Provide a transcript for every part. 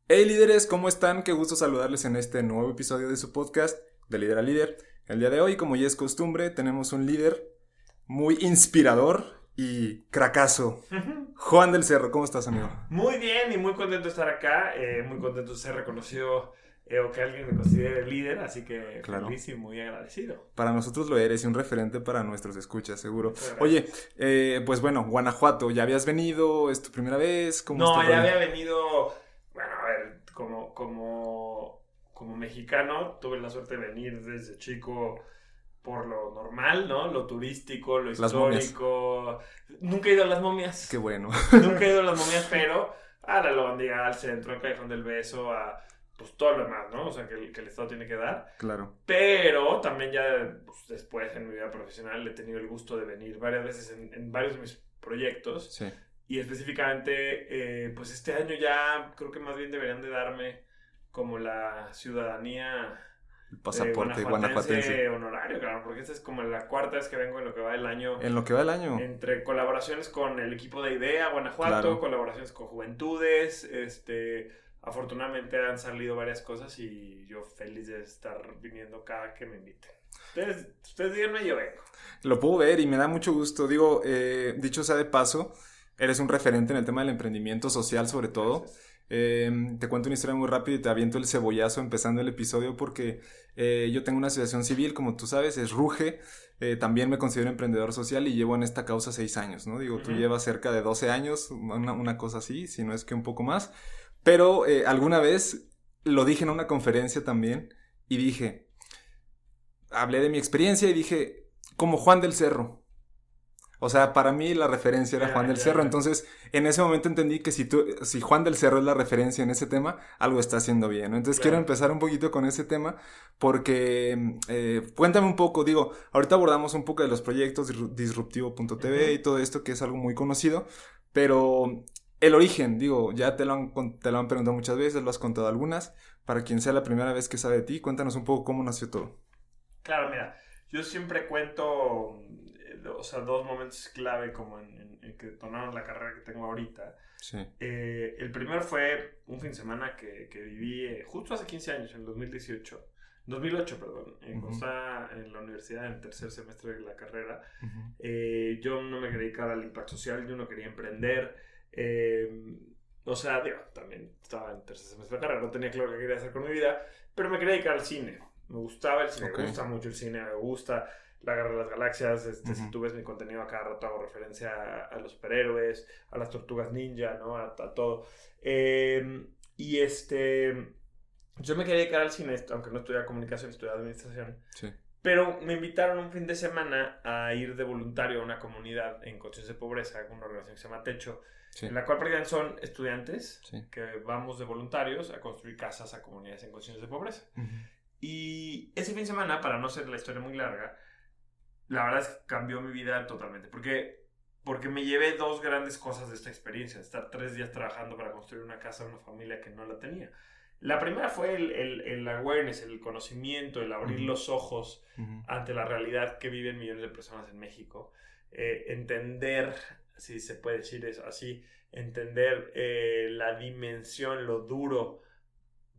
Hey líderes, ¿cómo están? Qué gusto saludarles en este nuevo episodio de su podcast de Líder a Líder. El día de hoy, como ya es costumbre, tenemos un líder muy inspirador y cracazo. Juan del Cerro, ¿cómo estás, amigo? Muy bien y muy contento de estar acá, muy contento de ser reconocido o que alguien me considere líder, así que Claro. feliz y muy agradecido. Para nosotros lo eres y un referente para nuestros escuchas, seguro. Muchas Oye, gracias. pues bueno, Guanajuato, ¿ya habías venido? ¿Es tu primera vez? ¿Cómo está No, el ya rollo? había venido, bueno, a ver, como mexicano, tuve la suerte de venir desde chico por lo normal, ¿no? Lo turístico, lo Las momias. histórico. Nunca he ido a las Qué momias. bueno. Nunca he ido a las momias, pero a la Lóndiga, al centro, al Callejón del Beso, a pues todo lo demás, ¿no? O sea, que el Estado tiene que dar. Claro. Pero también ya pues, después en mi vida profesional he tenido el gusto de venir varias veces en varios de mis proyectos. Sí. Y específicamente, pues este año ya creo que más bien deberían de darme como la ciudadanía El pasaporte guanajuatense. guanajuatense honorario, claro, porque esta es como la cuarta vez que vengo en lo que va del año, En lo que va el año. entre colaboraciones con el equipo de IDEA Guanajuato, Claro. colaboraciones con Juventudes, afortunadamente han salido varias cosas y yo feliz de estar viniendo cada que me inviten. Ustedes díganme, yo vengo. Lo puedo ver y me da mucho gusto. Digo, dicho sea de paso, eres un referente en el tema del emprendimiento social sobre todo. Gracias. Te cuento una historia muy rápida y te aviento el cebollazo empezando el episodio porque yo tengo una asociación civil, como tú sabes, es RUGE. También me considero emprendedor social y llevo en esta causa 6 años, ¿no? Digo, tú Ujú. llevas cerca de 12 años, una cosa así, si no es que un poco más. Pero alguna vez lo dije en una conferencia también y dije, hablé de mi experiencia y dije, como Juan del Cerro. O sea, para mí la referencia era Juan Ya, del ya, Cerro. ya. Entonces, en ese momento entendí que si Juan del Cerro es la referencia en ese tema, algo está haciendo bien, ¿no? Entonces, quiero Claro. empezar un poquito con ese tema porque cuéntame un poco, digo, ahorita abordamos un poco de los proyectos disruptivo.tv y Ujú. todo esto que es algo muy conocido, pero el origen, digo, ya te lo han preguntado muchas veces, lo has contado algunas. Para quien sea la primera vez que sabe de ti, cuéntanos un poco cómo nació todo. Claro, mira, yo siempre cuento, o sea, dos momentos clave como en que detonaron la carrera que tengo ahorita. Sí. El primero fue un fin de semana que viví justo hace 15 años, en 2018. 2008, perdón, cuando Ujú, estaba en la universidad en el tercer semestre de la carrera. ujú. Yo no me quería dedicar al impacto social, yo no quería emprender. eh, o sea, digo, también estaba en el tercer semestre de la carrera, no tenía claro qué quería hacer con mi vida, pero me quería dedicar al cine. Me gustaba el cine, Ok. me gusta mucho el cine, me gusta La Guerra de las Galaxias. Si Ujú. tú ves mi contenido a cada rato hago referencia a los superhéroes, a las tortugas ninja, ¿no? A todo. Y yo me quería dedicar al cine, aunque no estudiaba comunicación, estudiaba administración. Sí. Pero me invitaron un fin de semana a ir de voluntario a una comunidad en condiciones de pobreza, con una organización que se llama Techo, Sí. en la cual prácticamente son estudiantes Sí. que vamos de voluntarios a construir casas a comunidades en condiciones de pobreza. Ujú. Y ese fin de semana, para no ser la historia muy larga, la verdad es que cambió mi vida totalmente. Porque me llevé dos grandes cosas de esta experiencia. Estar 3 días trabajando para construir una casa a una familia que no la tenía. La primera fue el awareness, el conocimiento, el abrir Ujú. los ojos Ujú. ante la realidad que viven millones de personas en México. Entender, si se puede decir eso así, entender la dimensión, lo duro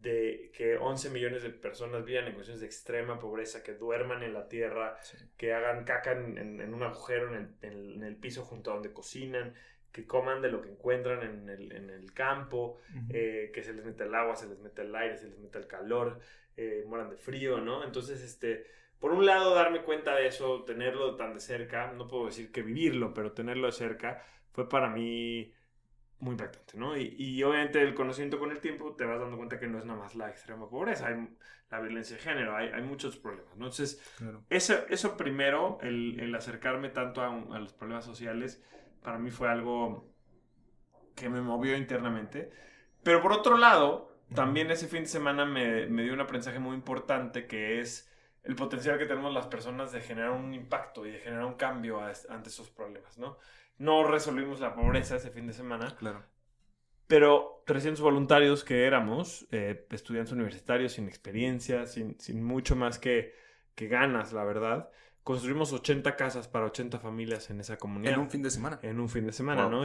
de que 11 millones de personas vivan en condiciones de extrema pobreza, que duerman en la tierra, Sí. que hagan caca en un agujero en el piso junto a donde cocinan, que coman de lo que encuentran en el campo, Ujú. que se les mete el agua, se les mete el aire, se les mete el calor, mueran de frío, ¿no? Entonces, por un lado, darme cuenta de eso, tenerlo tan de cerca, no puedo decir que vivirlo, pero tenerlo de cerca, fue para mí muy impactante, ¿no? Y obviamente el conocimiento con el tiempo te vas dando cuenta que no es nada más la extrema pobreza, hay la violencia de género, hay muchos problemas, ¿no? Entonces, Claro. eso primero, el acercarme tanto a los problemas sociales, para mí fue algo que me movió internamente. Pero por otro lado, Ujú. también ese fin de semana me dio un aprendizaje muy importante que es el potencial que tenemos las personas de generar un impacto y de generar un cambio ante esos problemas, ¿no? No resolvimos la pobreza ese fin de semana, Claro. pero 300 voluntarios que éramos, estudiantes universitarios sin experiencia, sin mucho más que ganas, la verdad, construimos 80 casas para 80 familias en esa En comunidad un fin de semana. en un fin de semana, Wow. ¿no?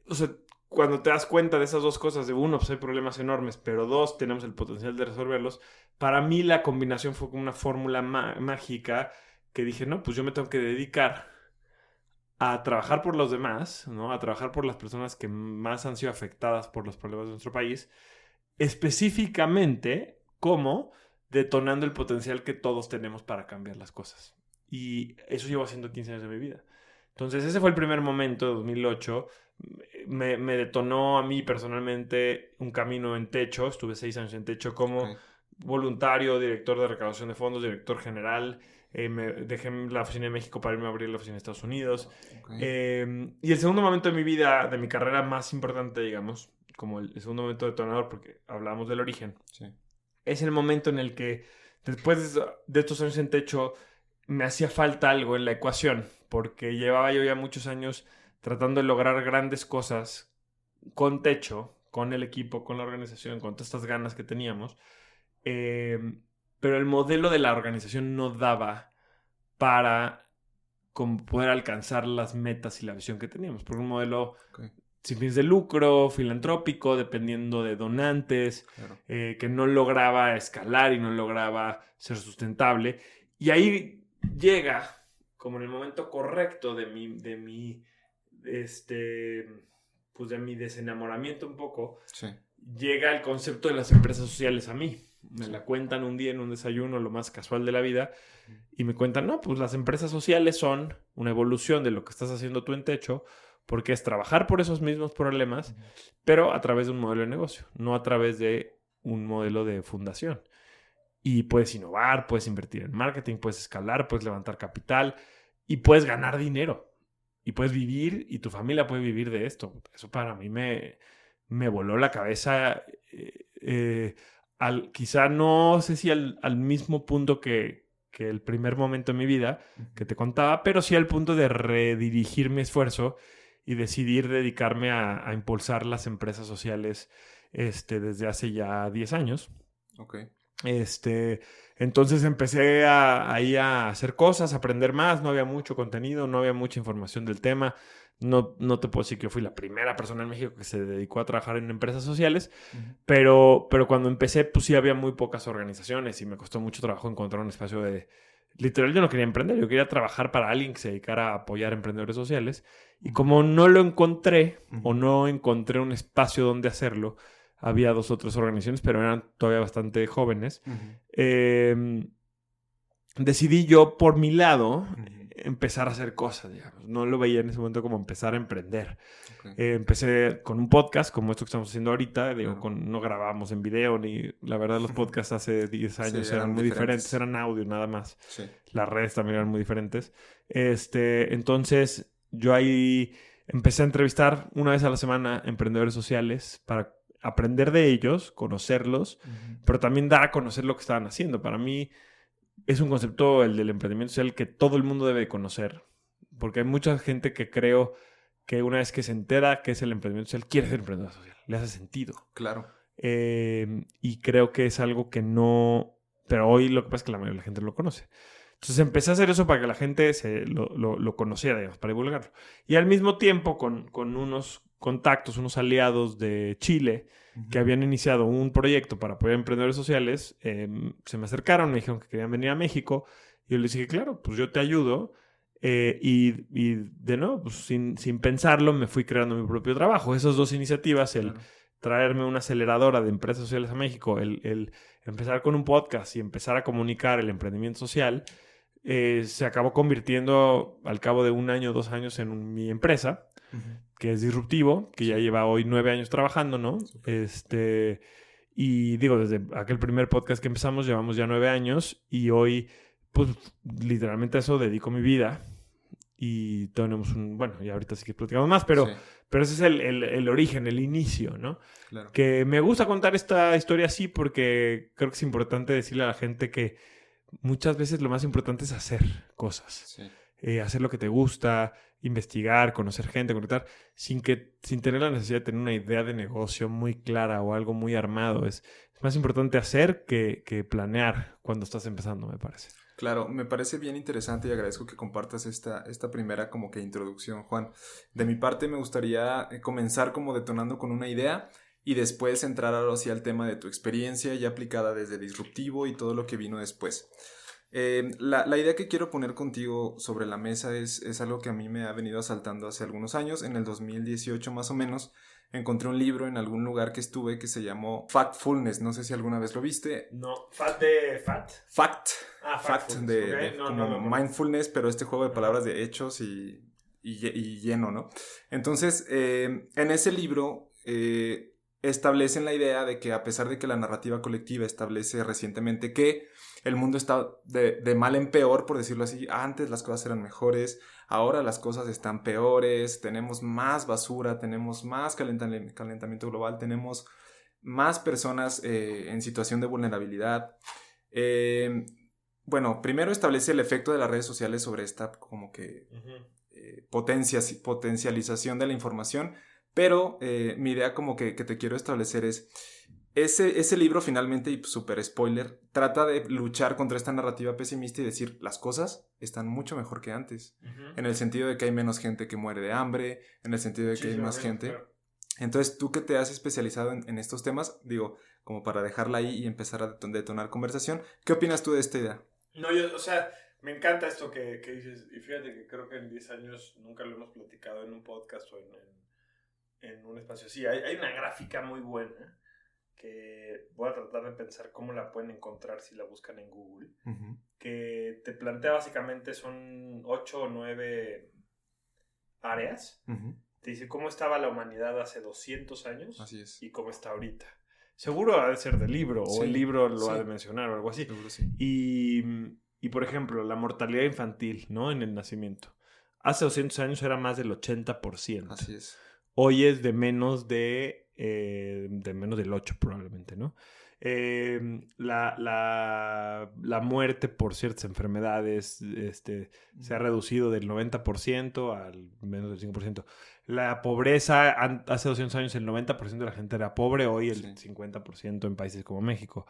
O sea, cuando te das cuenta de esas dos cosas, de uno, pues hay problemas enormes, pero dos, tenemos el potencial de resolverlos, para mí la combinación fue como una fórmula mágica que dije, no, pues yo me tengo que dedicar a trabajar por los demás, ¿no? A trabajar por las personas que más han sido afectadas por los problemas de nuestro país, específicamente como detonando el potencial que todos tenemos para cambiar las cosas. Y eso llevo haciendo 15 años de mi vida. Entonces ese fue el primer momento, 2008. Me detonó a mí personalmente un camino en Techo. Estuve 6 años en Techo como voluntario, director de recaudación de fondos, director general. Me dejé la oficina de México para irme a abrir la oficina de Estados Unidos. Y el segundo momento de mi vida, de mi carrera más importante, digamos, como el segundo momento detonador, porque hablábamos del origen, es el momento en el que después de estos años en Techo me hacía falta algo en la ecuación, porque llevaba yo ya muchos años tratando de lograr grandes cosas con Techo, con el equipo, con la organización, con todas estas ganas que teníamos. Pero el modelo de la organización no daba para poder alcanzar las metas y la visión que teníamos. Porque un modelo sin fines de lucro, filantrópico, dependiendo de donantes, que no lograba escalar y no lograba ser sustentable. Y ahí llega, como en el momento correcto de mi desenamoramiento un poco, llega el concepto de las empresas sociales a mí. Me la cuentan un día en un desayuno, lo más casual de la vida, y me cuentan, no, pues las empresas sociales son una evolución de lo que estás haciendo tú en Techo, porque es trabajar por esos mismos problemas, pero a través de un modelo de negocio, no a través de un modelo de fundación. Y puedes innovar, puedes invertir en marketing, puedes escalar, puedes levantar capital y puedes ganar dinero. Y puedes vivir, y tu familia puede vivir de esto. Eso para mí me voló la cabeza. Quizá no sé si al mismo punto que el primer momento de mi vida que te contaba, pero sí al punto de redirigir mi esfuerzo y decidir dedicarme a impulsar las empresas sociales desde hace ya 10 años. Entonces empecé ahí a hacer cosas, a aprender más. No había mucho contenido, no había mucha información del tema. No te puedo decir que yo fui la primera persona en México que se dedicó a trabajar en empresas sociales, pero cuando empecé, pues sí había muy pocas organizaciones y me costó mucho trabajo encontrar un espacio de... Literal, yo no quería emprender, yo quería trabajar para alguien que se dedicara a apoyar a emprendedores sociales. Y como no lo encontré, o no encontré un espacio donde hacerlo, había 2 o 3 organizaciones, pero eran todavía bastante jóvenes. Decidí yo, por mi lado, empezar a hacer cosas, digamos. No lo veía en ese momento como empezar a emprender. Empecé con un podcast, como esto que estamos haciendo ahorita. No grabábamos en video, ni... La verdad, los podcasts hace 10 años eran muy diferentes. Eran audio, nada más. Las redes también eran muy diferentes. Entonces, yo ahí empecé a entrevistar una vez a la semana emprendedores sociales para aprender de ellos, conocerlos, pero también dar a conocer lo que estaban haciendo. Para mí es un concepto, el del emprendimiento social, que todo el mundo debe conocer, porque hay mucha gente que creo que una vez que se entera que es el emprendimiento social, quiere ser emprendedor social, le hace sentido. Claro. Y creo que es algo que no... Pero hoy lo que pasa es que la mayoría de la gente lo conoce. Entonces empecé a hacer eso para que la gente lo conociera, digamos, para divulgarlo. Y al mismo tiempo con unos contactos, unos aliados de Chile que habían iniciado un proyecto para apoyar a emprendedores sociales, se me acercaron, me dijeron que querían venir a México. Y yo les dije, claro, pues yo te ayudo. Y de nuevo, pues sin pensarlo, me fui creando mi propio trabajo. Esas 2 iniciativas, traerme una aceleradora de empresas sociales a México, el empezar con un podcast y empezar a comunicar el emprendimiento social, se acabó convirtiendo al cabo de 1 año, 2 años en mi empresa, que es Disruptivo, que ya lleva hoy 9 años trabajando, ¿no? Y digo, desde aquel primer podcast que empezamos, llevamos ya 9 años y hoy, pues, literalmente a eso dedico mi vida. Y tenemos bueno, y ahorita sí que platicamos más, pero ese es el origen, el inicio, ¿no? Claro. Que me gusta contar esta historia así porque creo que es importante decirle a la gente que muchas veces lo más importante es hacer cosas. Hacer lo que te gusta, investigar, conocer gente, conectar, sin tener la necesidad de tener una idea de negocio muy clara o algo muy armado. Es más importante hacer que planear cuando estás empezando, me parece. Claro, me parece bien interesante y agradezco que compartas esta primera como que introducción, Juan. De mi parte me gustaría comenzar como detonando con una idea y después entrar ahora sí al tema de tu experiencia ya aplicada desde disruptivo y todo lo que vino después. La idea que quiero poner contigo sobre la mesa es algo que a mí me ha venido asaltando hace algunos años. En el 2018 más o menos encontré un libro en algún lugar que estuve que se llamó Factfulness. No sé si alguna vez lo viste. No, ¿Fat de Fat? Fact. Ah, Fact okay. como mindfulness, pero este juego de palabras de hechos y lleno, ¿no? Entonces, en ese libro establecen la idea de que a pesar de que la narrativa colectiva establece recientemente que el mundo está de mal en peor, por decirlo así, antes las cosas eran mejores, ahora las cosas están peores, tenemos más basura, tenemos más calentamiento global, tenemos más personas en situación de vulnerabilidad. Bueno, primero establece el efecto de las redes sociales sobre esta como que potencialización de la información, pero mi idea como que te quiero establecer es ese libro finalmente, y super spoiler, trata de luchar contra esta narrativa pesimista y decir las cosas están mucho mejor que antes, en el sentido de que hay menos gente que muere de hambre, en el sentido de que hay más gente. Claro. Entonces, tú que te has especializado en estos temas, digo, como para dejarla ahí y empezar a detonar conversación, ¿qué opinas tú de esta idea? No, yo, o sea, me encanta esto que dices, y fíjate que creo que en 10 años nunca lo hemos platicado en un podcast o en un espacio así. Hay una gráfica muy buena que voy a tratar de pensar cómo la pueden encontrar si la buscan en Google, que te plantea básicamente son 8 o 9 áreas. Te dice cómo estaba la humanidad hace 200 años. Así es. Y cómo está ahorita. Seguro ha de ser del libro, o el libro lo ha de mencionar o algo así. Seguro sí. Y por ejemplo, la mortalidad infantil, ¿no? En el nacimiento. Hace 200 años era más del 80%. Así es. Hoy es de menos del 8 probablemente, ¿no? La muerte por ciertas enfermedades se ha reducido del 90% al menos del 5%. La pobreza, hace 200 años el 90% de la gente era pobre, hoy el 50% en países como México.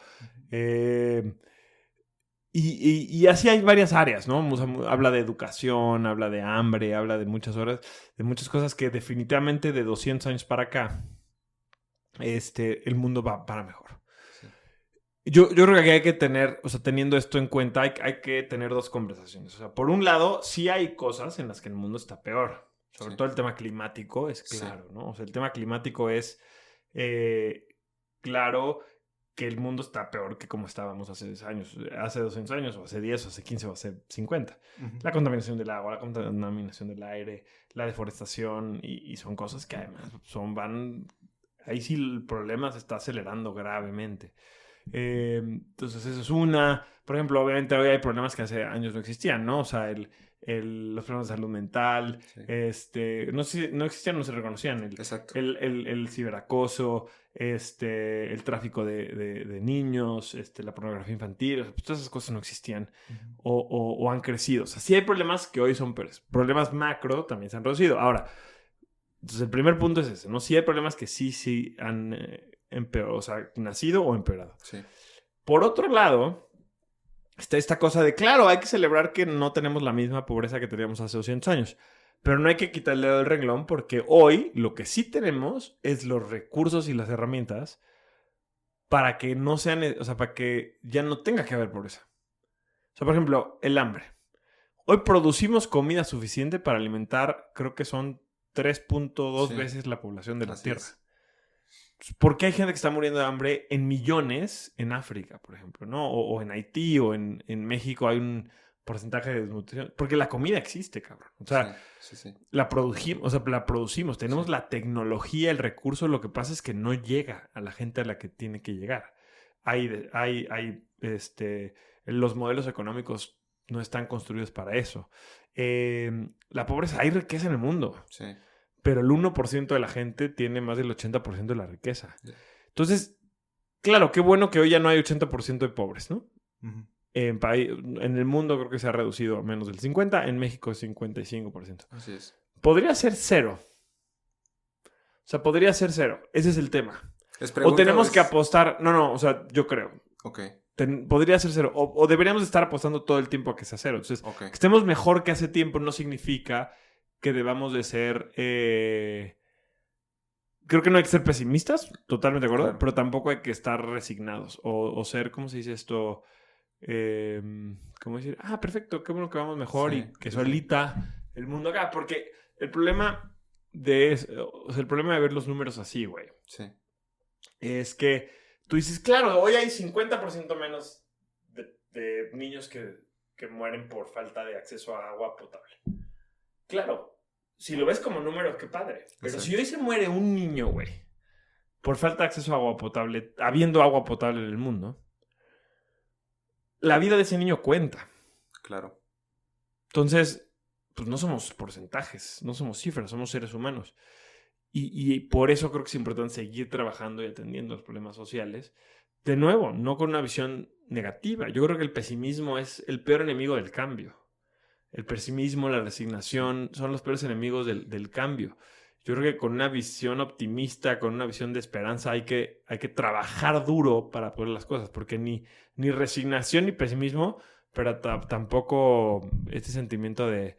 Y así hay varias áreas, ¿no? O sea, habla de educación, habla de hambre, habla de muchas horas, de muchas cosas que definitivamente de 200 años para acá el mundo va para mejor. Sí. Yo creo que aquí hay que tener, o sea, teniendo esto en cuenta, hay que tener dos conversaciones. O sea, por un lado, sí hay cosas en las que el mundo está peor. Sobre todo el tema climático es claro, ¿no? O sea, el tema climático es claro que el mundo está peor que como estábamos hace 10 años, hace 200 años, o hace 10, o hace 15, o hace 50. La contaminación del agua, la contaminación del aire, la deforestación, y son cosas que además ahí sí el problema se está acelerando gravemente. Entonces eso es una. Por ejemplo, obviamente hoy hay problemas que hace años no existían, ¿no? O sea, los problemas de salud mental, no existían, no se reconocían. El ciberacoso, el tráfico de niños, la pornografía infantil, o sea, pues todas esas cosas no existían o han crecido. O sea, sí hay problemas que hoy son peores. Problemas macro también se han reducido. Ahora, entonces el primer punto es ese, ¿no? Sí hay problemas que sí han empeorado, o sea, nacido o empeorado. Sí. Por otro lado, está esta cosa de, claro, hay que celebrar que no tenemos la misma pobreza que teníamos hace 200 años, pero no hay que quitarle el dedo del renglón porque hoy lo que sí tenemos es los recursos y las herramientas para que no sean, o sea, para que ya no tenga que haber pobreza. O sea, por ejemplo, el hambre. Hoy producimos comida suficiente para alimentar, creo que son 3.2 veces la población de la Tierra. ¿Por qué hay gente que está muriendo de hambre en millones en África, por ejemplo, ¿no? O en Haití o en México hay un porcentaje de desnutrición? Porque la comida existe, cabrón. O sea, la producimos. Tenemos la tecnología, el recurso. Lo que pasa es que no llega a la gente a la que tiene que llegar. Los modelos económicos no están construidos para eso. La pobreza, hay riqueza en el mundo. Sí. Pero el 1% de la gente tiene más del 80% de la riqueza. Entonces, claro, qué bueno que hoy ya no hay 80% de pobres, ¿no? En el mundo creo que se ha reducido a menos del 50%, en México es 55%. Así es. Podría ser 0. O sea, podría ser 0. Ese es el tema. ¿Es o tenemos que apostar... No, o sea, yo creo. Ok. podría ser cero. O deberíamos estar apostando todo el tiempo a que sea cero. Entonces, Ok. que estemos mejor que hace tiempo no significa que debamos de ser... Creo que no hay que ser pesimistas, totalmente de acuerdo, Claro. pero tampoco hay que estar resignados o ser, ¿cómo se dice esto? ¿Cómo decir? Perfecto, qué bueno que vamos mejor Sí, y que sí, solita el mundo acá. Porque el problema el problema de ver los números así, güey, sí. es que tú dices, claro, hoy hay 50% menos de niños que mueren por falta de acceso a agua potable. Claro, si lo ves como número, qué padre. Pero Exacto. si hoy se muere un niño, güey, por falta de acceso a agua potable, habiendo agua potable en el mundo, la vida de ese niño cuenta. Claro. Entonces, pues no somos porcentajes, no somos cifras, somos seres humanos. Y por eso creo que es importante seguir trabajando y atendiendo los problemas sociales. De nuevo, no con una visión negativa. Yo creo que el pesimismo es el peor enemigo del cambio. El pesimismo, la resignación, son los peores enemigos del cambio. Yo creo que con una visión optimista, con una visión de esperanza, hay que trabajar duro para poder las cosas, porque ni resignación ni pesimismo, pero tampoco este sentimiento de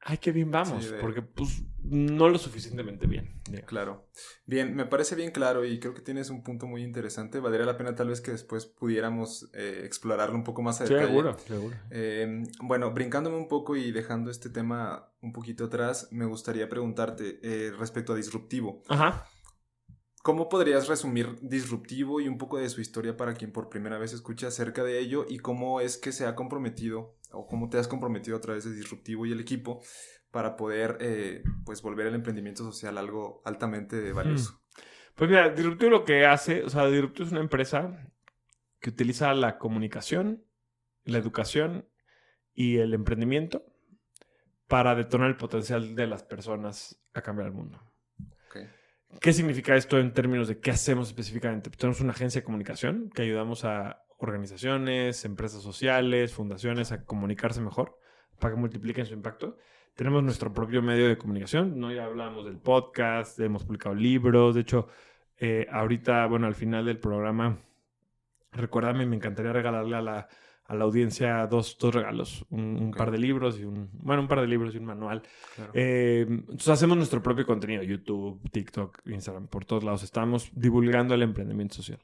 ay, qué bien vamos, Sí, porque pues no lo suficientemente bien. Digamos. Claro. Bien, me parece bien claro y creo que tienes un punto muy interesante. Valdría la pena tal vez que después pudiéramos explorarlo un poco más a detalle. Seguro. Bueno, brincándome un poco y dejando este tema un poquito atrás, me gustaría preguntarte respecto a Disruptivo. Ajá. ¿Cómo podrías resumir Disruptivo y un poco de su historia para quien por primera vez escuche acerca de ello y cómo es que se ha comprometido o cómo te has comprometido a través de Disruptivo y el equipo para poder pues volver el emprendimiento social algo altamente valioso? Pues mira, Disruptivo lo que hace, o sea, Disruptivo es una empresa que utiliza la comunicación, la educación y el emprendimiento para detonar el potencial de las personas a cambiar el mundo. Okay. ¿Qué significa esto en términos de qué hacemos específicamente? Pues tenemos una agencia de comunicación que ayudamos a organizaciones, empresas sociales, fundaciones a comunicarse mejor para que multipliquen su impacto. Tenemos nuestro propio medio de comunicación, ¿no? Ya hablamos del podcast, hemos publicado libros. De hecho, ahorita, bueno, al final del programa, recuérdame, me encantaría regalarle a la audiencia dos regalos, un Okay. par de libros y un par de libros y un manual. Claro. Entonces hacemos nuestro propio contenido, YouTube, TikTok, Instagram, por todos lados estamos divulgando el emprendimiento social.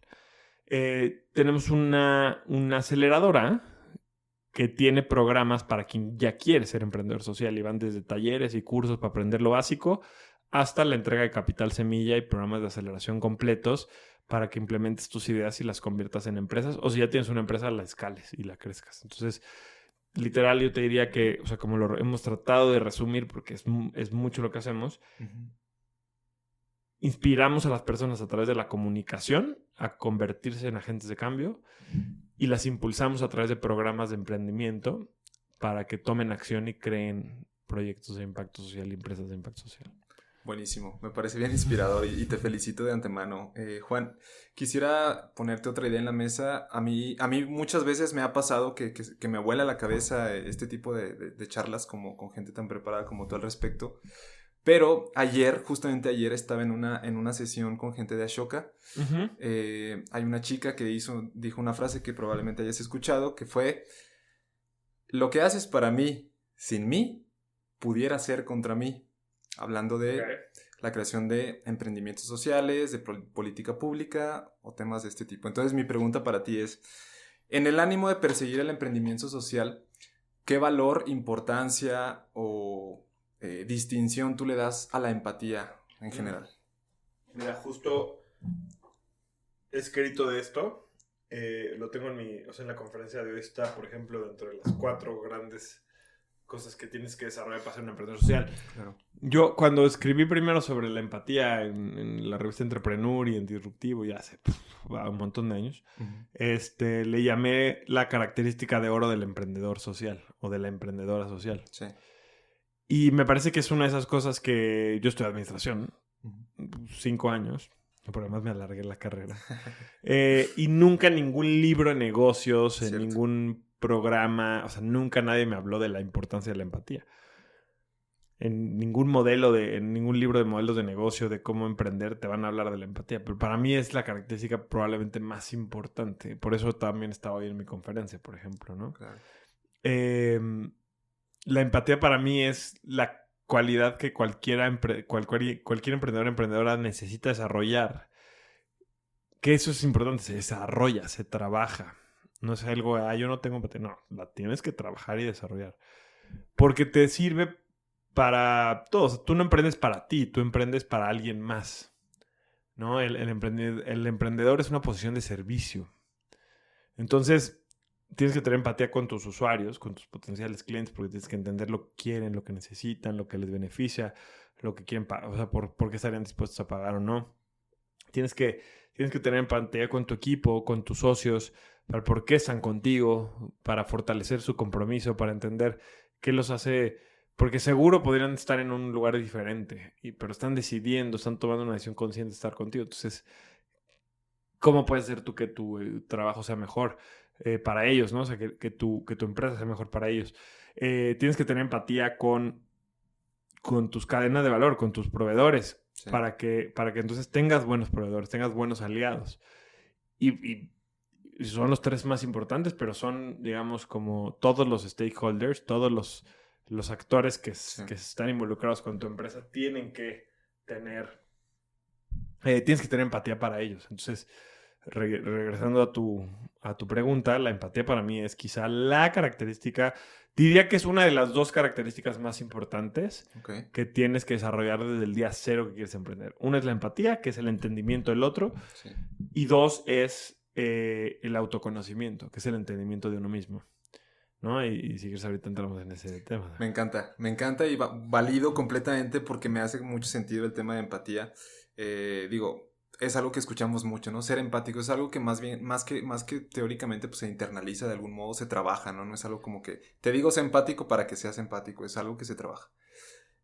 Tenemos una aceleradora que tiene programas para quien ya quiere ser emprendedor social y van desde talleres y cursos para aprender lo básico hasta la entrega de capital semilla y programas de aceleración completos para que implementes tus ideas y las conviertas en empresas, o si ya tienes una empresa, la escales y la crezcas. Entonces, literal, yo te diría que, o sea, como lo hemos tratado de resumir, porque es mucho lo que hacemos, inspiramos a las personas a través de la comunicación a convertirse en agentes de cambio y las impulsamos a través de programas de emprendimiento para que tomen acción y creen proyectos de impacto social y empresas de impacto social. Buenísimo, me parece bien inspirador y te felicito de antemano. Juan, quisiera ponerte otra idea en la mesa. A mí muchas veces me ha pasado que me vuela la cabeza este tipo de charlas como con gente tan preparada como tú al respecto. Pero justamente ayer estaba en una sesión con gente de Ashoka. Hay una chica que dijo una frase que probablemente hayas escuchado, que fue: lo que haces para mí, sin mí, pudiera ser contra mí. Hablando de la creación de emprendimientos sociales, de política pública o temas de este tipo. Entonces mi pregunta para ti es, en el ánimo de perseguir el emprendimiento social, ¿qué valor, importancia o distinción tú le das a la empatía en general? Mira, justo he escrito de esto. Lo tengo en la conferencia de hoy está, por ejemplo, dentro de las 4 grandes cosas que tienes que desarrollar para ser un emprendedor social. Claro. Yo cuando escribí primero sobre la empatía en la revista Entrepreneur y en Disruptivo, ya hace un montón de años, le llamé la característica de oro del emprendedor social o de la emprendedora social. Sí. Y me parece que es una de esas cosas que yo estudié administración, 5 años, por además me alargué la carrera, y nunca ningún libro de negocios, en ningún programa, o sea, nunca nadie me habló de la importancia de la empatía. En ningún libro de modelos de negocio, de cómo emprender, te van a hablar de la empatía. Pero para mí es la característica probablemente más importante. Por eso también estaba hoy en mi conferencia, por ejemplo, ¿no? Claro. La empatía para mí es la cualidad que cualquier emprendedor o emprendedora necesita desarrollar. Que eso es importante, se desarrolla, se trabaja. No es algo, yo no tengo empatía. No, la tienes que trabajar y desarrollar. Porque te sirve para todos. Tú no emprendes para ti, tú emprendes para alguien más, ¿no? El emprendedor es una posición de servicio. Entonces, tienes que tener empatía con tus usuarios, con tus potenciales clientes, porque tienes que entender lo que quieren, lo que necesitan, lo que les beneficia, lo que quieren pagar, o sea, por qué estarían dispuestos a pagar o no. Tienes que tener empatía con tu equipo, con tus socios, para por qué están contigo, para fortalecer su compromiso, para entender qué los hace. Porque seguro podrían estar en un lugar diferente, pero están decidiendo, están tomando una decisión consciente de estar contigo. Entonces, ¿cómo puedes hacer tú que tu trabajo sea mejor para ellos, ¿no? O sea, que tu empresa sea mejor para ellos. Tienes que tener empatía con tus cadenas de valor, con tus proveedores, sí, para que entonces tengas buenos proveedores, tengas buenos aliados. Y son los tres más importantes, pero son, digamos, como todos los stakeholders, todos los actores que están involucrados con tu empresa tienes que tener empatía para ellos. Entonces, regresando a tu pregunta, la empatía para mí es quizá la característica, diría que es una de las dos características más importantes que tienes que desarrollar desde el día cero que quieres emprender. Una es la empatía, que es el entendimiento del otro, sí, y dos es el autoconocimiento, que es el entendimiento de uno mismo, ¿no? Y si quieres ahorita entramos en ese tema. Me encanta y valido completamente porque me hace mucho sentido el tema de empatía. Es algo que escuchamos mucho, ¿no? Ser empático es algo que más que teóricamente pues se internaliza de algún modo, se trabaja, ¿no? No es algo como que te digo sé empático para que seas empático, es algo que se trabaja.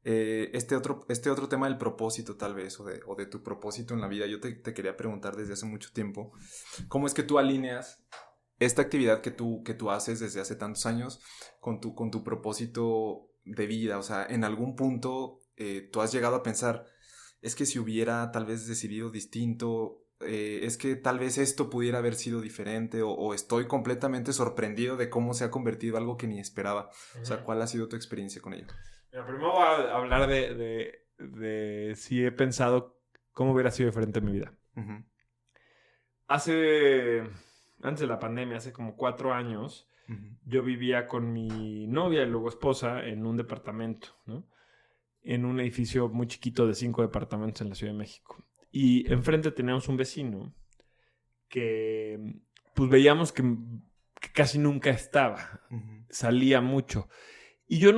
Este otro tema del propósito tal vez, o de tu propósito en la vida, yo te quería preguntar desde hace mucho tiempo, ¿cómo es que tú alineas esta actividad que tú haces desde hace tantos años con tu propósito de vida? O sea, en algún punto tú has llegado a pensar, es que si hubiera tal vez decidido distinto, es que tal vez esto pudiera haber sido diferente, o estoy completamente sorprendido de cómo se ha convertido algo que ni esperaba. Uh-huh. O sea, ¿cuál ha sido tu experiencia con ello? Mira, primero voy a hablar de si he pensado cómo hubiera sido diferente en mi vida. Uh-huh. Antes de la pandemia, hace como 4 años, uh-huh, yo vivía con mi novia y luego esposa en un departamento, ¿no? En un edificio muy chiquito de 5 departamentos en la Ciudad de México. Y enfrente teníamos un vecino que pues veíamos que casi nunca estaba. Uh-huh. Salía mucho. Y yo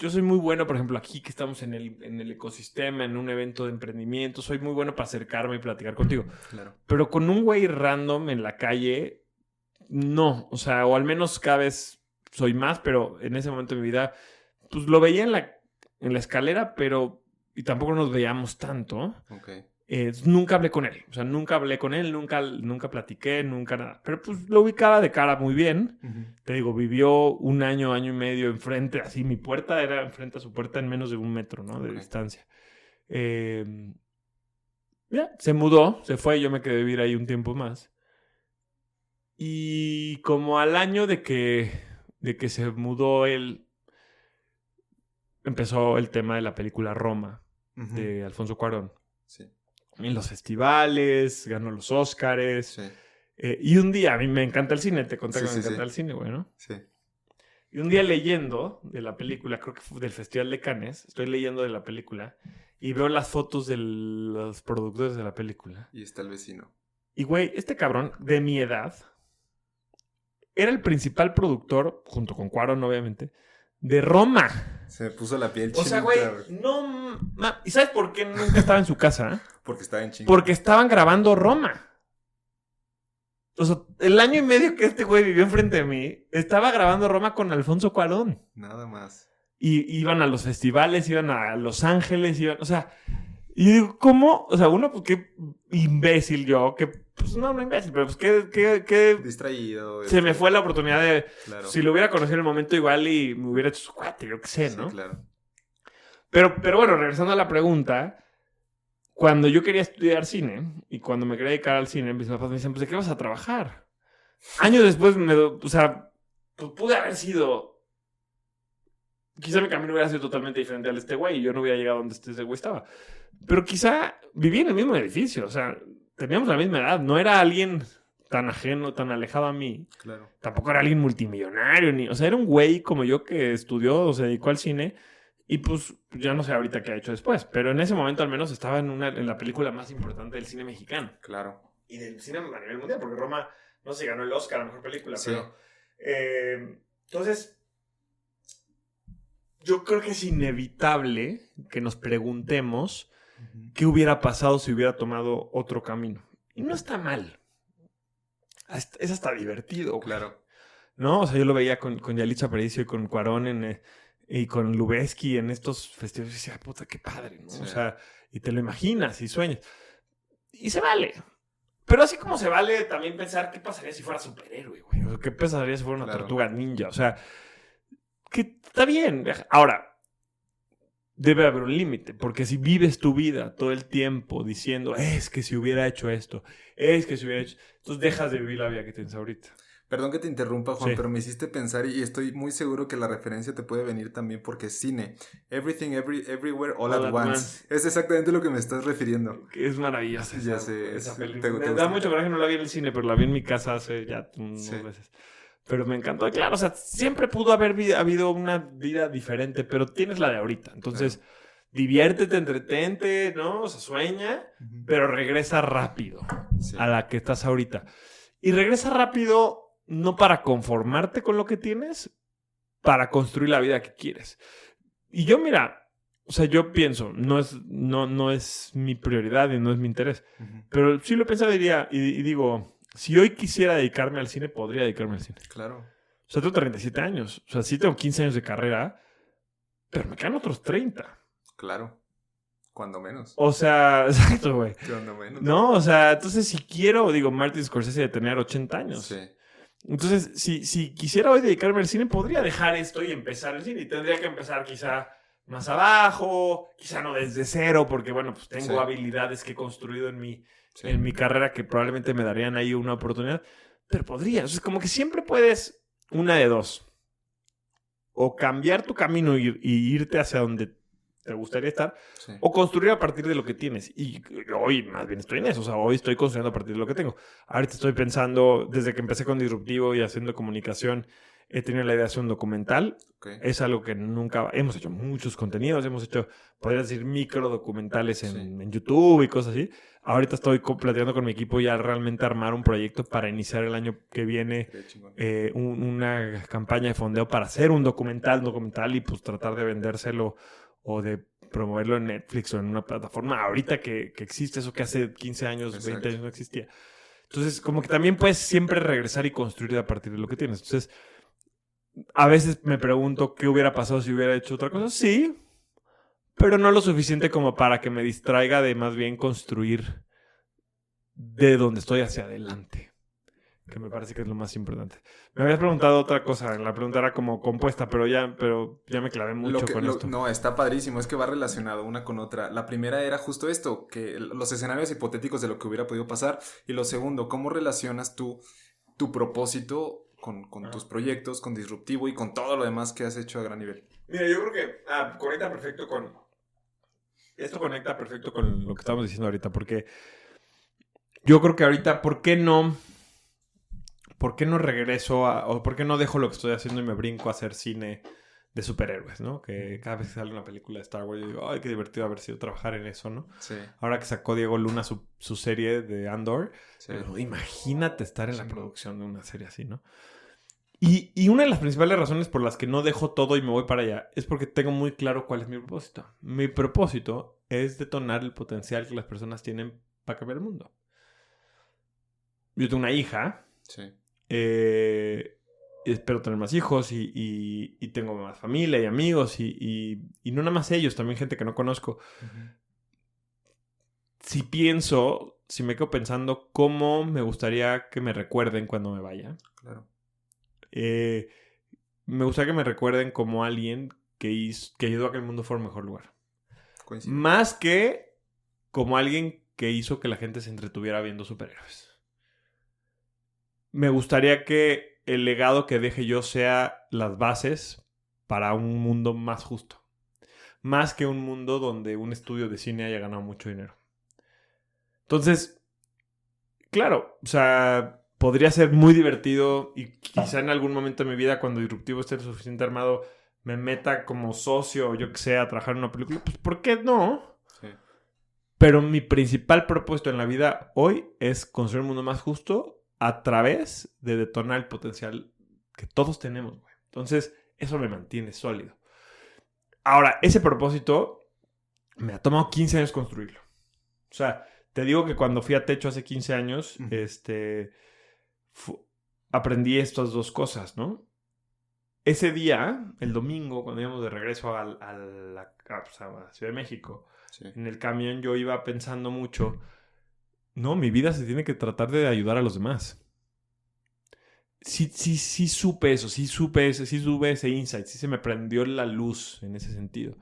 soy muy bueno, por ejemplo, aquí que estamos en el ecosistema, en un evento de emprendimiento, soy muy bueno para acercarme y platicar contigo. Claro. Pero con un güey random en la calle, no. O sea, o al menos cada vez soy más, pero en ese momento de mi vida, pues lo veía en la escalera, y tampoco nos veíamos tanto. Okay. Nunca hablé con él. O sea, nunca platiqué, nunca nada. Pero pues lo ubicaba de cara muy bien. Uh-huh. Te digo, vivió 1 año, año y medio enfrente. Así, mi puerta era enfrente a su puerta en menos de 1 metro, ¿no? De distancia. Se mudó, se fue. Yo me quedé a vivir ahí un tiempo más. Y como al año de que se mudó él, empezó el tema de la película Roma, uh-huh, de Alfonso Cuarón. Sí. En los festivales, ganó los Óscares. Sí. Y un día, a mí me encanta el cine, te conté que me encanta el cine, güey, ¿no? Sí. Y un día leyendo de la película, creo que fue del Festival de Cannes, estoy leyendo de la película y veo las fotos de los productores de la película. Y está el vecino. Y, güey, este cabrón, de mi edad, era el principal productor, junto con Cuarón, obviamente, de Roma. Se me puso la piel chinita. O sea, güey, no... ¿Y sabes por qué nunca estaba en su casa? Porque estaba en chinga. Porque estaban grabando Roma. O sea, el año y medio que este güey vivió enfrente de mí, estaba grabando Roma con Alfonso Cuarón. Nada más. Y iban a los festivales, iban a Los Ángeles, o sea... Y yo digo, ¿cómo? O sea, uno, pues qué imbécil yo, que... Pues no imbécil, pero pues qué distraído. Se me fue la oportunidad de... Claro. Si lo hubiera conocido en el momento igual y me hubiera hecho su cuate, yo qué sé, ¿no? Sí, claro. Pero bueno, regresando a la pregunta, cuando yo quería estudiar cine y cuando me quería dedicar al cine, mis papás me dicen, pues, ¿de qué vas a trabajar? Años después, o sea, pues pude haber sido... Quizá mi camino hubiera sido totalmente diferente al de este güey y yo no hubiera llegado donde este güey estaba. Pero quizá viví en el mismo edificio, o sea, teníamos la misma edad. No era alguien tan ajeno, tan alejado a mí. Claro. Tampoco era alguien multimillonario, ni... O sea, era un güey como yo que estudió o se dedicó al cine. Y pues, ya no sé ahorita qué ha hecho después. Pero en ese momento al menos estaba en la película más importante del cine mexicano. Claro. Y del cine a nivel mundial, porque Roma, no sé, ganó el Oscar a Mejor Película. Sí. Pero, entonces, yo creo que es inevitable que nos preguntemos qué hubiera pasado si hubiera tomado otro camino. Y no está mal. Es hasta divertido, güey. Claro. ¿No? O sea, yo lo veía con Yalitza Aparicio y con Cuarón y con Lubeski en estos festivales. Y decía, puta, qué padre, ¿no? Sí. O sea, y te lo imaginas y sueñas. Y se vale. Pero así como se vale también pensar qué pasaría si fuera superhéroe, güey. O qué pasaría si fuera una tortuga ninja. O sea, que está bien. Ahora, debe haber un límite. Porque si vives tu vida todo el tiempo diciendo, es que si hubiera hecho esto, es que si hubiera hecho... Entonces dejas de vivir la vida que tienes ahorita. Perdón que te interrumpa, Juan, Sí. pero me hiciste pensar y estoy muy seguro que la referencia te puede venir también porque es cine. Everything, Everywhere, All at Once. Es exactamente lo que me estás refiriendo. Es maravillosa esa película. Me da mucho coraje, no la vi en el cine, pero la vi en mi casa hace ya unas veces. Pero me encantó. Claro, o sea, siempre pudo haber habido una vida diferente, pero tienes la de ahorita. Entonces, diviértete, entretente, ¿no? O sea, sueña, pero regresa rápido a la que estás ahorita. Y regresa rápido no para conformarte con lo que tienes, para construir la vida que quieres. Y yo, mira, o sea, yo pienso, no es mi prioridad y no es mi interés. Pero sí lo pensaba y digo, si hoy quisiera dedicarme al cine, podría dedicarme al cine. Claro. O sea, tengo 37 años. O sea, sí tengo 15 años de carrera, pero me quedan otros 30. Claro. Cuando menos. O sea, exacto, güey. Cuando menos. No, o sea, entonces si quiero, digo, Martin Scorsese de tener 80 años. Sí. Entonces, si quisiera hoy dedicarme al cine, podría dejar esto y empezar el cine. Y tendría que empezar quizá más abajo, quizá no desde cero, porque bueno, pues tengo habilidades que he construido en mi carrera que probablemente me darían ahí una oportunidad. Pero podría. Entonces, como que siempre puedes una de dos. O cambiar tu camino y irte hacia donde te gustaría estar, o construir a partir de lo que tienes. Y hoy más bien estoy en eso, o sea, hoy estoy construyendo a partir de lo que tengo. Ahorita estoy pensando, desde que empecé con Disruptivo y haciendo comunicación, he tenido la idea de hacer un documental. Es algo que nunca... Hemos hecho muchos contenidos, hemos hecho, podría decir, micro documentales en YouTube y cosas así. Ahorita estoy platicando con mi equipo ya realmente armar un proyecto para iniciar el año que viene una campaña de fondeo para hacer un documental y pues tratar de vendérselo o de promoverlo en Netflix o en una plataforma ahorita que existe eso que hace 15 años, 20 años no existía. Entonces, como que también puedes siempre regresar y construir a partir de lo que tienes. Entonces, a veces me pregunto qué hubiera pasado si hubiera hecho otra cosa. Sí, pero no lo suficiente como para que me distraiga de más bien construir de donde estoy hacia adelante. Que me parece que es lo más importante. Me habías preguntado otra cosa. La pregunta era como compuesta, pero ya me clavé mucho con esto. No, está padrísimo. Es que va relacionado una con otra. La primera era justo esto, que los escenarios hipotéticos de lo que hubiera podido pasar. Y lo segundo, ¿cómo relacionas tú tu propósito con tus proyectos, con Disruptivo y con todo lo demás que has hecho a gran nivel? Mira, yo creo que conecta perfecto con... Esto conecta perfecto con lo que estamos diciendo ahorita, porque yo creo que ahorita, ¿por qué no regreso o por qué no dejo lo que estoy haciendo y me brinco a hacer cine de superhéroes, ¿no? Que cada vez que sale una película de Star Wars yo digo, ay, qué divertido haber sido trabajar en eso, ¿no? Sí. Ahora que sacó Diego Luna su serie de Andor, digo, imagínate estar en la producción de una serie así, ¿no? Y una de las principales razones por las que no dejo todo y me voy para allá es porque tengo muy claro cuál es mi propósito. Mi propósito es detonar el potencial que las personas tienen para cambiar el mundo. Yo tengo una hija. Sí. Espero tener más hijos y tengo más familia y amigos y no nada más ellos, también gente que no conozco. Si me quedo pensando cómo me gustaría que me recuerden cuando me vaya. Claro. Me gustaría que me recuerden como alguien que ayudó a que el mundo fuera un mejor lugar. Coincido. Más que como alguien que hizo que la gente se entretuviera viendo superhéroes. Me gustaría que el legado que deje yo sea las bases para un mundo más justo. Más que un mundo donde un estudio de cine haya ganado mucho dinero. Entonces, claro, o sea, podría ser muy divertido y quizá en algún momento de mi vida, cuando Disruptivo esté lo suficiente armado, me meta como socio o yo que sé a trabajar en una película. Pues, ¿por qué no? Sí. Pero mi principal propósito en la vida hoy es construir un mundo más justo a través de detonar el potencial que todos tenemos, güey. Entonces, eso me mantiene sólido. Ahora, ese propósito me ha tomado 15 años construirlo. O sea, te digo que cuando fui a Techo hace 15 años, aprendí estas dos cosas, ¿no? Ese día, el domingo, cuando íbamos de regreso a la Ciudad de México, Sí. en el camión yo iba pensando mucho, no, mi vida se tiene que tratar de ayudar a los demás. Sí supe eso, sí tuve ese insight, sí se me prendió la luz en ese sentido.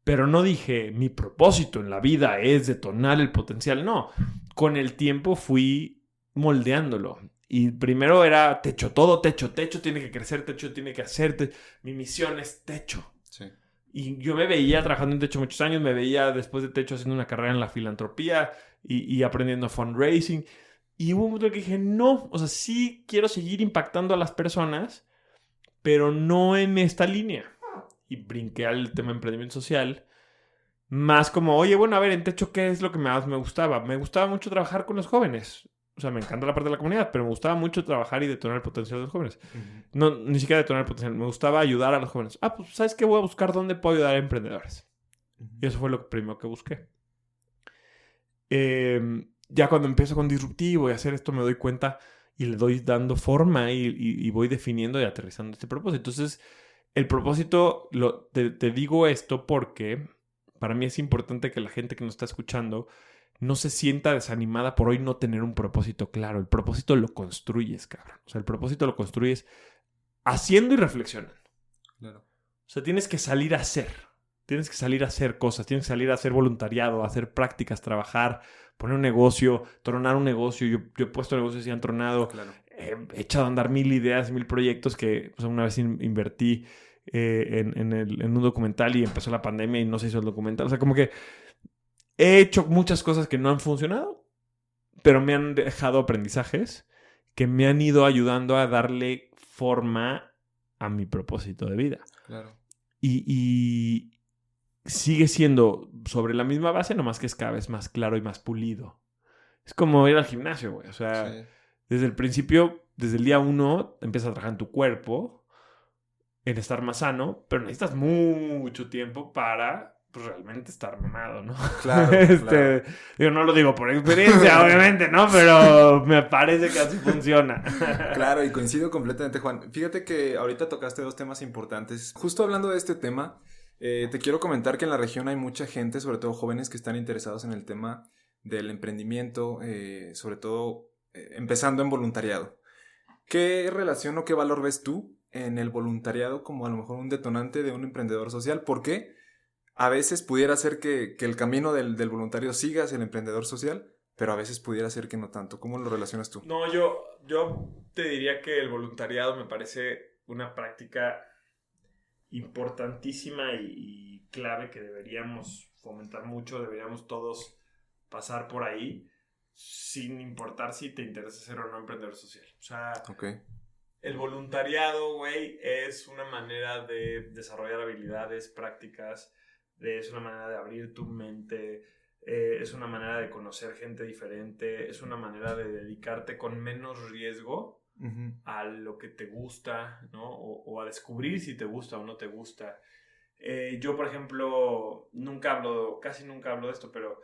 Pero no dije, mi propósito en la vida es detonar el potencial. No, con el tiempo fui moldeándolo. Y primero era techo, todo techo tiene que crecer, techo tiene que hacer, mi misión es techo. Sí. Y yo me veía trabajando en techo muchos años, me veía después de techo haciendo una carrera en la filantropía y aprendiendo fundraising. Y hubo un momento que dije, no, o sea, sí quiero seguir impactando a las personas, pero no en esta línea. Y brinqué al tema de emprendimiento social. Más como, oye, bueno, a ver, en Techo, ¿qué es lo que más me gustaba? Me gustaba mucho trabajar con los jóvenes. O sea, me encanta la parte de la comunidad, pero me gustaba mucho trabajar y detonar el potencial de los jóvenes. Uh-huh. No, ni siquiera detonar el potencial. Me gustaba ayudar a los jóvenes. Ah, pues, ¿sabes qué? Voy a buscar dónde puedo ayudar a emprendedores. Uh-huh. Y eso fue lo primero que busqué. Ya cuando empiezo con Disruptivo y hacer esto, me doy cuenta y le doy dando forma y voy definiendo y aterrizando este propósito. Entonces, el propósito, te digo esto porque para mí es importante que la gente que nos está escuchando no se sienta desanimada por hoy no tener un propósito claro. El propósito lo construyes, cabrón. O sea, el propósito lo construyes haciendo y reflexionando. Claro. O sea, tienes que salir a hacer. Tienes que salir a hacer cosas. Tienes que salir a hacer voluntariado, a hacer prácticas, trabajar, poner un negocio, tronar un negocio. Yo he puesto negocios y han tronado. Claro. He echado a andar 1000 ideas, 1000 proyectos que o sea, una vez invertí en un documental y empezó la pandemia y no se hizo el documental. O sea, como que he hecho muchas cosas que no han funcionado, pero me han dejado aprendizajes que me han ido ayudando a darle forma a mi propósito de vida. Claro. Y sigue siendo sobre la misma base, nomás que es cada vez más claro y más pulido. Es como ir al gimnasio, güey. O sea, sí. Desde el principio, desde el día 1, empiezas a trabajar en tu cuerpo, en estar más sano, pero necesitas mucho tiempo para pues, realmente estar mamado, ¿no? Claro, claro. Yo no lo digo por experiencia, obviamente, ¿no? Pero me parece que así funciona. Claro, y coincido completamente, Juan. Fíjate que ahorita tocaste dos temas importantes. Justo hablando de este tema, te quiero comentar que en la región hay mucha gente, sobre todo jóvenes, que están interesados en el tema del emprendimiento, sobre todo empezando en voluntariado. ¿Qué relación o qué valor ves tú en el voluntariado como a lo mejor un detonante de un emprendedor social? ¿Por qué? A veces pudiera ser que el camino del voluntario siga hacia el emprendedor social, pero a veces pudiera ser que no tanto. ¿Cómo lo relacionas tú? No, yo te diría que el voluntariado me parece una práctica importantísima y clave que deberíamos fomentar mucho, deberíamos todos pasar por ahí sin importar si te interesa ser o no emprendedor social. O sea, el voluntariado, güey, es una manera de desarrollar habilidades, prácticas, es una manera de abrir tu mente, es una manera de conocer gente diferente, es una manera de dedicarte con menos riesgo a lo que te gusta, ¿no? O a descubrir si te gusta o no te gusta. Yo, por ejemplo, casi nunca hablo de esto, pero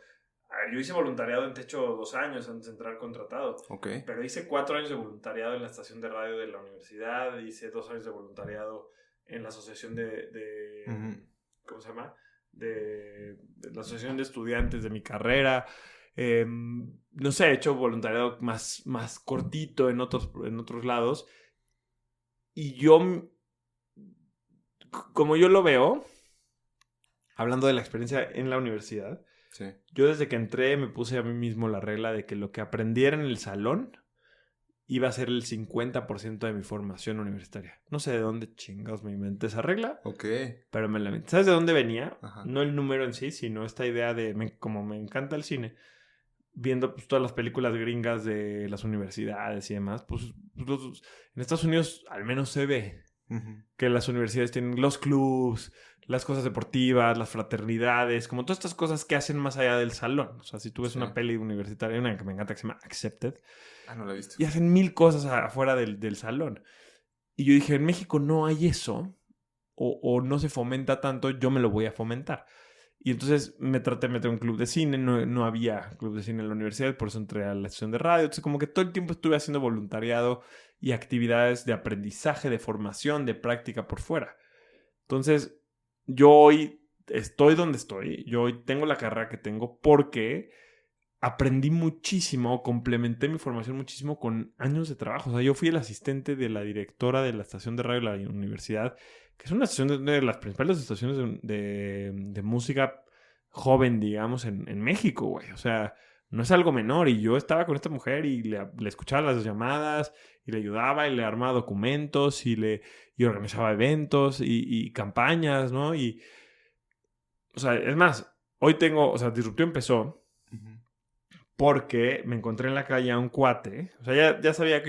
yo hice voluntariado en Techo 2 años antes de entrar contratado. Pero hice 4 años de voluntariado en la estación de radio de la universidad, hice 2 años de voluntariado en la asociación ¿cómo se llama? De la asociación de estudiantes de mi carrera. No sé, he hecho voluntariado más cortito en otros lados. Y yo, como yo lo veo, hablando de la experiencia en la universidad, Sí. yo desde que entré me puse a mí mismo la regla de que lo que aprendiera en el salón iba a ser el 50% de mi formación universitaria. No sé de dónde chingados me inventé esa regla, Ok. pero me la inventé. ¿Sabes de dónde venía? Ajá. No el número en sí, sino esta idea de, como me encanta el cine, viendo pues, todas las películas gringas de las universidades y demás, pues en Estados Unidos al menos se ve Ujú. que las universidades tienen los clubs, las cosas deportivas, las fraternidades, como todas estas cosas que hacen más allá del salón. O sea, si tú ves Sí. una peli universitaria, una que me encanta que se llama Accepted, Ah, no lo he visto. y hacen 1000 cosas afuera del salón. Y yo dije, en México no hay eso, o no se fomenta tanto, yo me lo voy a fomentar. Y entonces me traté de meter en un club de cine, no había club de cine en la universidad, por eso entré a la estación de radio. Entonces como que todo el tiempo estuve haciendo voluntariado y actividades de aprendizaje, de formación, de práctica por fuera. Entonces yo hoy estoy donde estoy, yo hoy tengo la carrera que tengo porque aprendí muchísimo, complementé mi formación muchísimo con años de trabajo. O sea, yo fui el asistente de la directora de la estación de radio de la universidad, que es una estación de las principales estaciones de música joven, digamos, en México, güey. O sea, no es algo menor. Y yo estaba con esta mujer y le escuchaba las llamadas y le ayudaba y le armaba documentos y organizaba eventos y campañas, ¿no? Y, o sea, es más, hoy tengo, o sea, Disruptivo empezó Ujú. porque me encontré en la calle a un cuate. O sea, ya sabía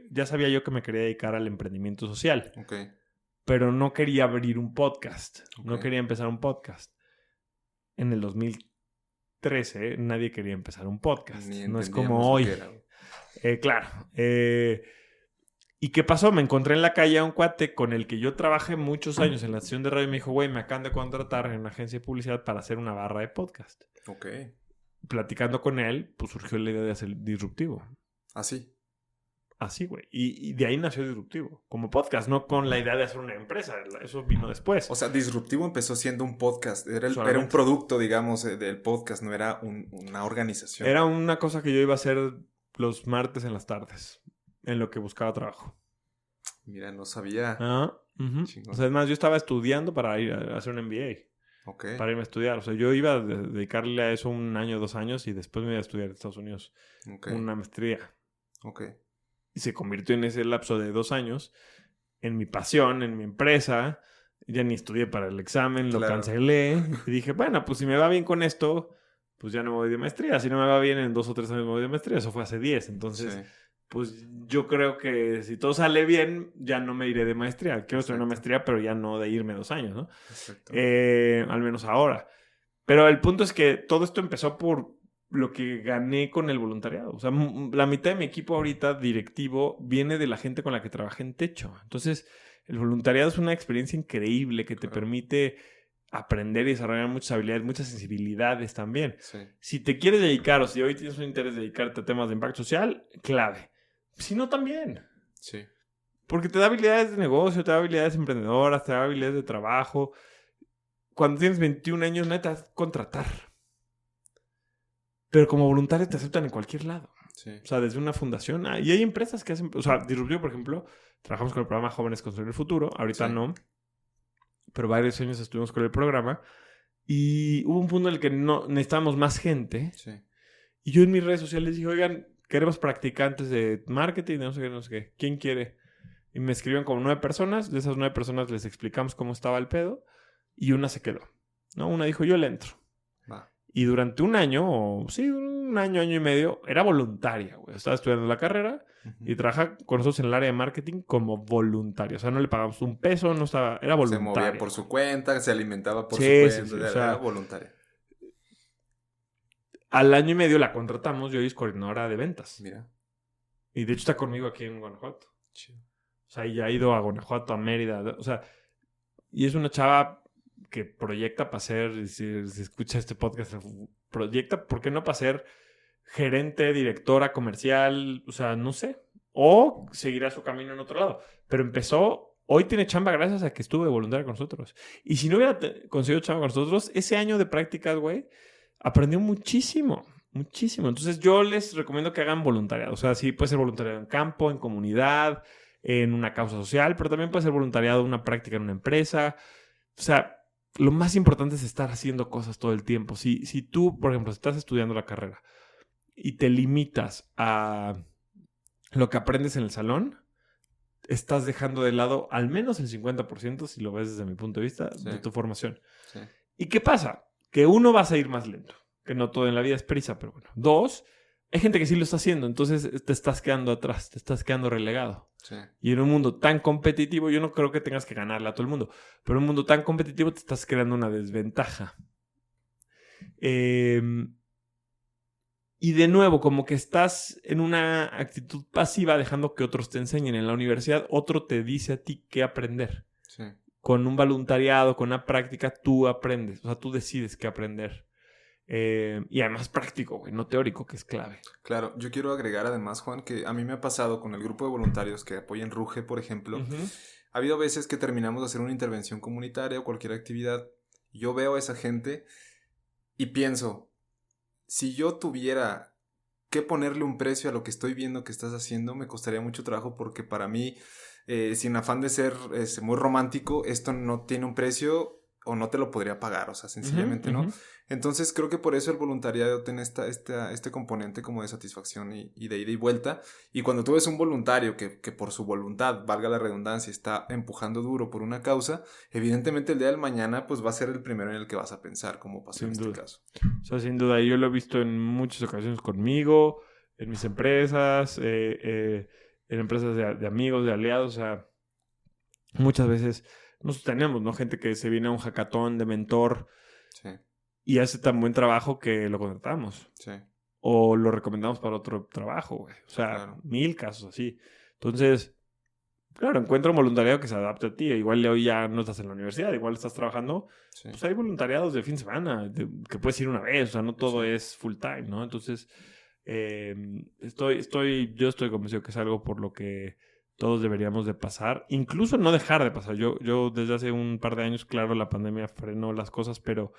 ya sabía yo que me quería dedicar al emprendimiento social. Ok. Pero no quería abrir un podcast. No Ok. quería empezar un podcast. En el 2013 nadie quería empezar un podcast. Ni No es entendíamos como lo hoy. que era. Claro. ¿Y qué pasó? Me encontré en la calle a un cuate con el que yo trabajé muchos años en la estación de radio y me dijo, güey, me acaban de contratar en una agencia de publicidad para hacer una barra de podcast. Ok. Platicando con él, pues surgió la idea de hacer Disruptivo. Así. Así, güey. Y de ahí nació Disruptivo. Como podcast, no con la idea de hacer una empresa. Eso vino después. O sea, Disruptivo empezó siendo un podcast. Era un Solamente. producto, digamos, del podcast. No era una organización. Era una cosa que yo iba a hacer los martes en las tardes. En lo que buscaba trabajo. Mira, no sabía. Ujú. Chingón. O sea, es más, yo estaba estudiando para ir a hacer un MBA. Ok. Para irme a estudiar. O sea, yo iba a dedicarle a eso 1 año, 2 años y después me iba a estudiar en Estados Unidos. Ok. Una maestría. Ok. Y se convirtió en ese lapso de 2 años en mi pasión, en mi empresa. Ya ni estudié para el examen, lo Claro. cancelé. Y dije, bueno, pues si me va bien con esto, pues ya no me voy de maestría. Si no me va bien en 2 o 3 años me voy de maestría. Eso fue hace 10. Entonces, Sí. pues yo creo que si todo sale bien, ya no me iré de maestría. Quiero estudiar una maestría, pero ya no de irme 2 años, ¿no? Exacto. Al menos ahora. Pero el punto es que todo esto empezó por lo que gané con el voluntariado. O sea, la mitad de mi equipo ahorita directivo viene de la gente con la que trabajé en Techo. Entonces, el voluntariado es una experiencia increíble que te Claro. permite aprender y desarrollar muchas habilidades, muchas sensibilidades también. Sí. Si te quieres dedicar o si hoy tienes un interés de dedicarte a temas de impacto social, clave. Si no, también. Sí. Porque te da habilidades de negocio, te da habilidades emprendedoras, te da habilidades de trabajo. Cuando tienes 21 años, no te vas a contratar. Pero como voluntario te aceptan en cualquier lado. Sí. O sea, desde una fundación. Y hay empresas que hacen... O sea, Disruptivo, por ejemplo, trabajamos con el programa Jóvenes Construir el Futuro. Ahorita Sí. no. Pero varios años estuvimos con el programa. Y hubo un punto en el que no necesitábamos más gente. Sí. Y yo en mis redes sociales dije, oigan, queremos practicantes de marketing, de no sé qué, no sé qué. ¿Quién quiere? Y me escribieron como 9 personas. De esas 9 personas les explicamos cómo estaba el pedo. Y una se quedó. ¿No? Una dijo, yo le entro. Va. Y durante 1 año, o sí, 1 año, año y medio, era voluntaria, güey. Estaba estudiando la carrera Ujú. y trabaja con nosotros en el área de marketing como voluntaria. O sea, no le pagamos un peso, no estaba... Era Se voluntaria. movía por su cuenta, se alimentaba por Sí, su cuenta. sí, sí, Era o sea, voluntaria. Al año y medio la contratamos y hoy es coordinadora de ventas. Mira. Y de hecho está conmigo aquí en Guanajuato. Chido. O sea, ella ha ido a Guanajuato, a Mérida. O sea, y es una chava que proyecta para ser, si escucha este podcast, proyecta, ¿por qué no para ser gerente, directora comercial? O sea, no sé. O seguirá su camino en otro lado. Pero empezó, hoy tiene chamba gracias a que estuvo de voluntaria con nosotros. Y si no hubiera conseguido chamba con nosotros, ese año de prácticas, güey, aprendió muchísimo. Muchísimo. Entonces yo les recomiendo que hagan voluntariado. O sea, sí puede ser voluntariado en campo, en comunidad, en una causa social, pero también puede ser voluntariado en una práctica en una empresa. O sea, lo más importante es estar haciendo cosas todo el tiempo. Si tú, por ejemplo, estás estudiando la carrera y te limitas a lo que aprendes en el salón, estás dejando de lado al menos el 50%, si lo ves desde mi punto de vista, de tu formación. Sí. ¿Y qué pasa? Que uno, vas a ir más lento. Que no todo en la vida es prisa, pero bueno. Dos, hay gente que sí lo está haciendo, entonces te estás quedando atrás, te estás quedando relegado. Sí. Y en un mundo tan competitivo, yo no creo que tengas que ganarle a todo el mundo, pero en un mundo tan competitivo te estás creando una desventaja. Y de nuevo, como que estás en una actitud pasiva dejando que otros te enseñen. En la universidad, otro te dice a ti qué aprender. Sí. Con un voluntariado, con una práctica, tú aprendes. O sea, tú decides qué aprender. Y además práctico, güey, no teórico, que es clave. Claro, yo quiero agregar además, Juan, que a mí me ha pasado con el grupo de voluntarios que apoyan RUGE, por ejemplo. Ha habido veces que terminamos de hacer una intervención comunitaria o cualquier actividad. Yo veo a esa gente y pienso, si yo tuviera que ponerle un precio a lo que estoy viendo que estás haciendo, me costaría mucho trabajo porque para mí, sin afán de ser muy romántico, esto no tiene un precio o no te lo podría pagar, o sea, sencillamente no. Entonces creo que por eso el voluntariado tiene este componente como de satisfacción y de ida y vuelta. Y cuando tú ves un voluntario que por su voluntad, valga la redundancia, está empujando duro por una causa, evidentemente el día del mañana pues va a ser el primero en el que vas a pensar, como pasó en este caso. O sea, sin duda, yo lo he visto en muchas ocasiones conmigo, en mis empresas, en empresas de amigos, de aliados, o sea, muchas veces nosotros tenemos, ¿no? Gente que se viene a un hackathon de mentor. Sí. Y hace tan buen trabajo que lo contratamos. Sí. O lo recomendamos para otro trabajo, güey. O sea, Claro. 1000 casos así. Entonces, claro, encuentra un voluntariado que se adapte a ti. Igual hoy ya no estás en la universidad, igual estás trabajando. Sí. Pues hay voluntariados de fin de semana, que puedes ir una vez. O sea, no todo Sí. es full time, ¿no? Entonces, yo estoy convencido que es algo por lo que todos deberíamos de pasar. Incluso no dejar de pasar. Yo desde hace un par de años, claro, la pandemia frenó las cosas, pero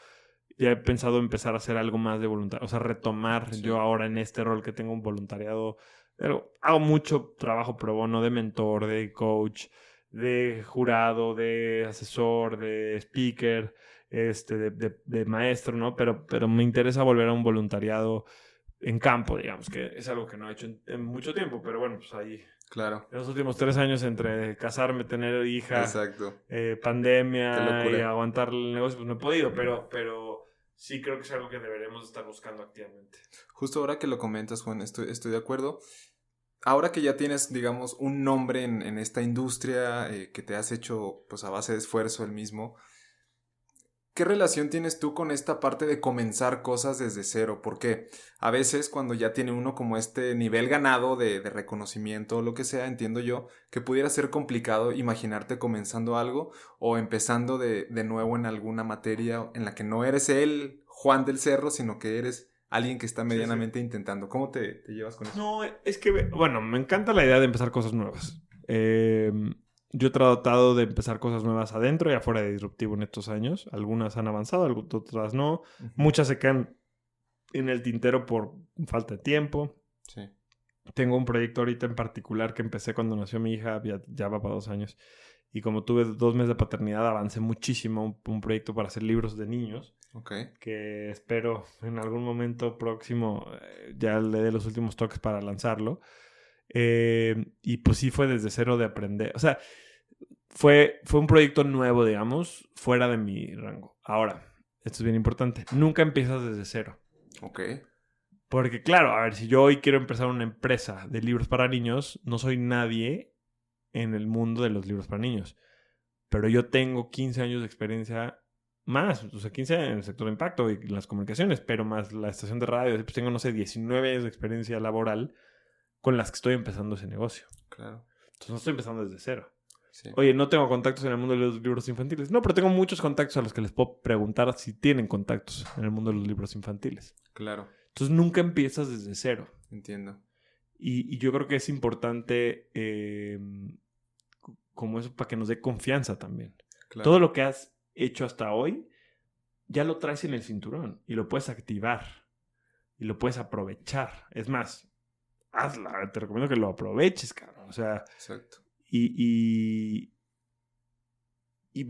ya he pensado empezar a hacer algo más de voluntariado. O sea, retomar yo ahora en este rol que tengo un voluntariado. Pero hago mucho trabajo pro bono de mentor, de coach, de jurado, de asesor, de speaker, de maestro, ¿no? Pero me interesa volver a un voluntariado en campo, digamos, que es algo que no he hecho en mucho tiempo. Pero bueno, pues ahí... Claro. En los últimos 3 años entre casarme, tener hija, Exacto. Pandemia y aguantar el negocio, pues no he podido, pero sí creo que es algo que deberemos estar buscando activamente. Justo ahora que lo comentas, Juan, estoy de acuerdo. Ahora que ya tienes, digamos, un nombre en esta industria que te has hecho pues a base de esfuerzo el mismo, ¿qué relación tienes tú con esta parte de comenzar cosas desde cero? Porque a veces cuando ya tiene uno como este nivel ganado de reconocimiento o lo que sea, entiendo yo, que pudiera ser complicado imaginarte comenzando algo o empezando de nuevo en alguna materia en la que no eres el Juan del Cerro, sino que eres alguien que está medianamente intentando. ¿Cómo te llevas con eso? No, es que, bueno, me encanta la idea de empezar cosas nuevas. Yo he tratado de empezar cosas nuevas adentro y afuera de Disruptivo en estos años. Algunas han avanzado, otras no. Muchas se quedan en el tintero por falta de tiempo. Sí. Tengo un proyecto ahorita en particular que empecé cuando nació mi hija, ya va para 2 años. Y como tuve 2 meses de paternidad, avancé muchísimo un proyecto para hacer libros de niños. Okay. Que espero en algún momento próximo ya le dé los últimos toques para lanzarlo. Y pues sí fue desde cero de aprender. O sea, fue un proyecto nuevo, digamos, fuera de mi rango. Ahora, esto es bien importante. Nunca empiezas desde cero. Ok. Porque claro, a ver, si yo hoy quiero empezar una empresa de libros para niños, no soy nadie en el mundo de los libros para niños. Pero yo tengo 15 años de experiencia más, o sea, 15 en el sector de impacto y las comunicaciones, pero más la estación de radio. Pues tengo, no sé, 19 años de experiencia laboral con las que estoy empezando ese negocio. Claro. Entonces no estoy empezando desde cero. Sí. Oye, no tengo contactos en el mundo de los libros infantiles. No, pero tengo muchos contactos a los que les puedo preguntar si tienen contactos en el mundo de los libros infantiles. Claro. Entonces nunca empiezas desde cero. Entiendo. Y yo creo que es importante como eso para que nos dé confianza también. Claro. Todo lo que has hecho hasta hoy ya lo traes en el cinturón y lo puedes activar y lo puedes aprovechar. Es más, hazla. Te recomiendo que lo aproveches, cabrón. O sea, exacto. Y Y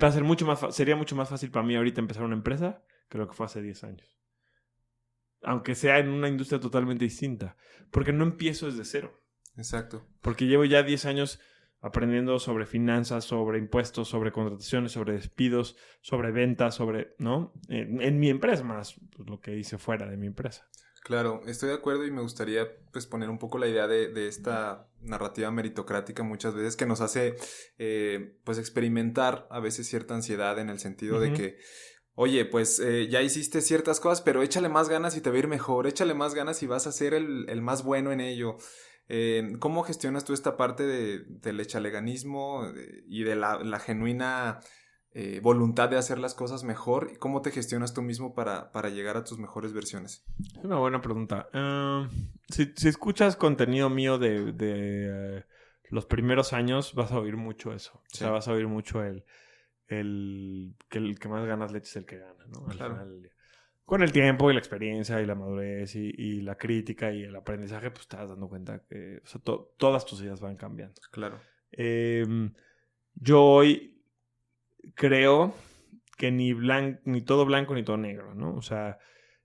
sería mucho más fácil para mí ahorita empezar una empresa que lo que fue hace 10 años. Aunque sea en una industria totalmente distinta. Porque no empiezo desde cero. Exacto. Porque llevo ya 10 años aprendiendo sobre finanzas, sobre impuestos, sobre contrataciones, sobre despidos, sobre ventas, ¿no? En mi empresa, más pues, lo que hice fuera de mi empresa. Claro, estoy de acuerdo y me gustaría pues poner un poco la idea de esta narrativa meritocrática muchas veces que nos hace pues experimentar a veces cierta ansiedad en el sentido de que oye, pues ya hiciste ciertas cosas, pero échale más ganas y te va a ir mejor, échale más ganas y vas a ser el más bueno en ello. ¿Cómo gestionas tú esta parte del echaleganismo y de la genuina voluntad de hacer las cosas mejor? ¿Y cómo te gestionas tú mismo para llegar a tus mejores versiones? Es una buena pregunta. Si escuchas contenido mío de los primeros años, vas a oír mucho eso. Sí. O sea, vas a oír mucho el que más ganas le eches el que gana, ¿no? Al claro. final del día. Con el tiempo y la experiencia y la madurez y la crítica y el aprendizaje, pues te vas dando cuenta que o sea, todas tus ideas van cambiando. Claro. Yo hoy creo que ni todo blanco ni todo negro, ¿no? O sea,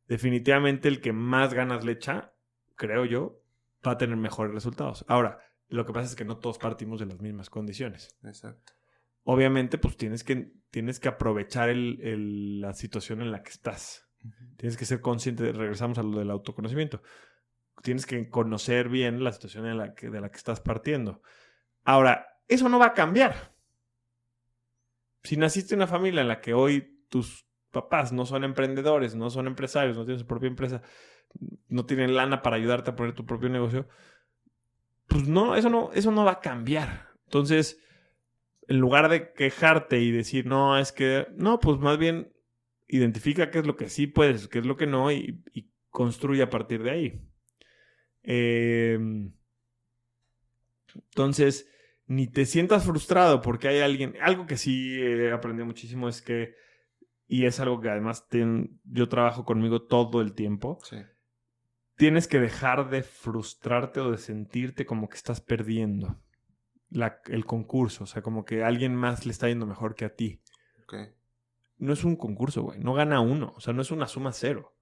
definitivamente el que más ganas le echa, creo yo, va a tener mejores resultados. Ahora, lo que pasa es que no todos partimos de las mismas condiciones. Exacto. Obviamente, pues tienes que aprovechar la situación en la que estás. Uh-huh. Tienes que ser consciente, regresamos a lo del autoconocimiento. Tienes que conocer bien la situación de la que estás partiendo. Ahora, eso no va a cambiar. Si naciste en una familia en la que hoy tus papás no son emprendedores, no son empresarios, no tienen su propia empresa, no tienen lana para ayudarte a poner tu propio negocio, pues no, eso no va a cambiar. Entonces, en lugar de quejarte y decir, no, es que... No, pues más bien identifica qué es lo que sí puedes, qué es lo que no y construye a partir de ahí. Entonces, ni te sientas frustrado porque hay alguien... Algo que sí he aprendido muchísimo es que... Y es algo que además yo trabajo conmigo todo el tiempo. Sí. Tienes que dejar de frustrarte o de sentirte como que estás perdiendo el concurso. O sea, como que a alguien más le está yendo mejor que a ti. Okay. No es un concurso, güey. No gana uno. O sea, no es una suma cero.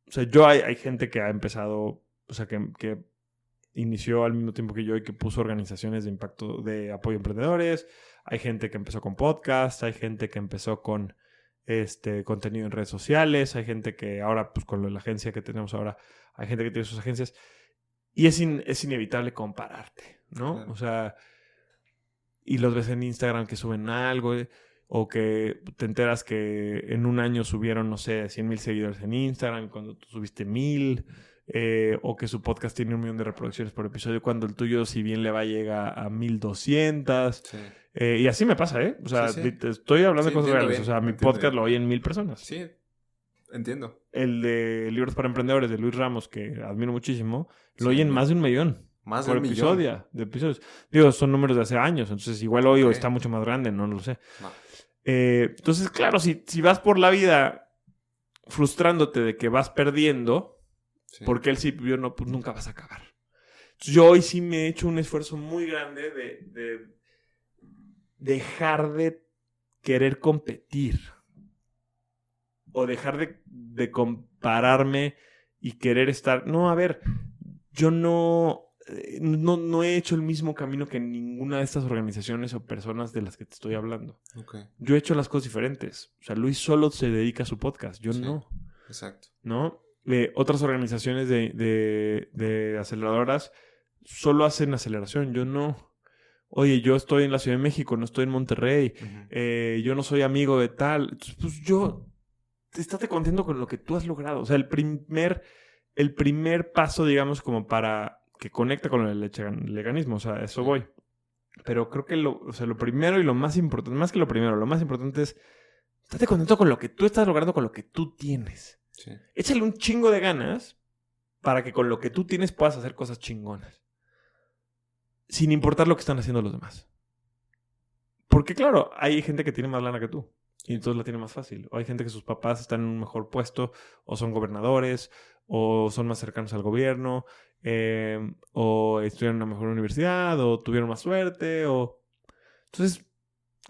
O sea, hay gente que ha empezado... O sea, que inició al mismo tiempo que yo y que puso organizaciones de impacto, de apoyo a emprendedores. Hay gente que empezó con podcasts. Hay gente que empezó con contenido en redes sociales. Hay gente que ahora, pues con la agencia que tenemos ahora, hay gente que tiene sus agencias. Y es inevitable compararte, ¿no? Claro. O sea, y los ves en Instagram que suben algo, o que te enteras que en un año subieron, no sé, 100,000 seguidores en Instagram cuando tú subiste 1,000, o que su podcast tiene 1,000,000 de reproducciones por episodio cuando el tuyo, si bien le va, llega a 1,200. Sí. Y así me pasa, ¿eh? O sea, sí. Te estoy hablando de cosas reales. Bien, o sea, mi podcast bien. Lo oyen 1,000 personas. Sí, entiendo. El de Libros para Emprendedores de Luis Ramos, que admiro muchísimo, lo oyen más de 1,000,000. Más por de episodio, de episodios. Digo, son números de hace años, entonces igual hoy está mucho más grande, no lo sé. No. Entonces, claro, si vas por la vida frustrándote de que vas perdiendo, sí. Porque él sí, yo no, pues nunca vas a acabar. Entonces, yo hoy sí me he hecho un esfuerzo muy grande de dejar de querer competir. O dejar de compararme y querer estar... No, a ver, yo no he hecho el mismo camino que ninguna de estas organizaciones o personas de las que te estoy hablando. Okay. Yo he hecho las cosas diferentes. O sea, Luis solo se dedica a su podcast. Yo no. Exacto. ¿No? Otras organizaciones de aceleradoras solo hacen aceleración. Yo no. Oye, yo estoy en la Ciudad de México, no estoy en Monterrey. Uh-huh. Yo no soy amigo de tal. Entonces, pues yo... Estate contento con lo que tú has logrado. O sea, el primer paso, digamos, como para que conecta con el echaleganismo. O sea, eso voy. Pero creo que lo primero y lo más importante, más que lo primero, lo más importante es estate contento con lo que tú estás logrando, con lo que tú tienes. Sí. Échale un chingo de ganas para que con lo que tú tienes puedas hacer cosas chingonas. Sin importar lo que están haciendo los demás. Porque, claro, hay gente que tiene más lana que tú. Y entonces la tiene más fácil. O hay gente que sus papás están en un mejor puesto, o son gobernadores, o son más cercanos al gobierno, o estudiaron en una mejor universidad, o tuvieron más suerte, o... Entonces,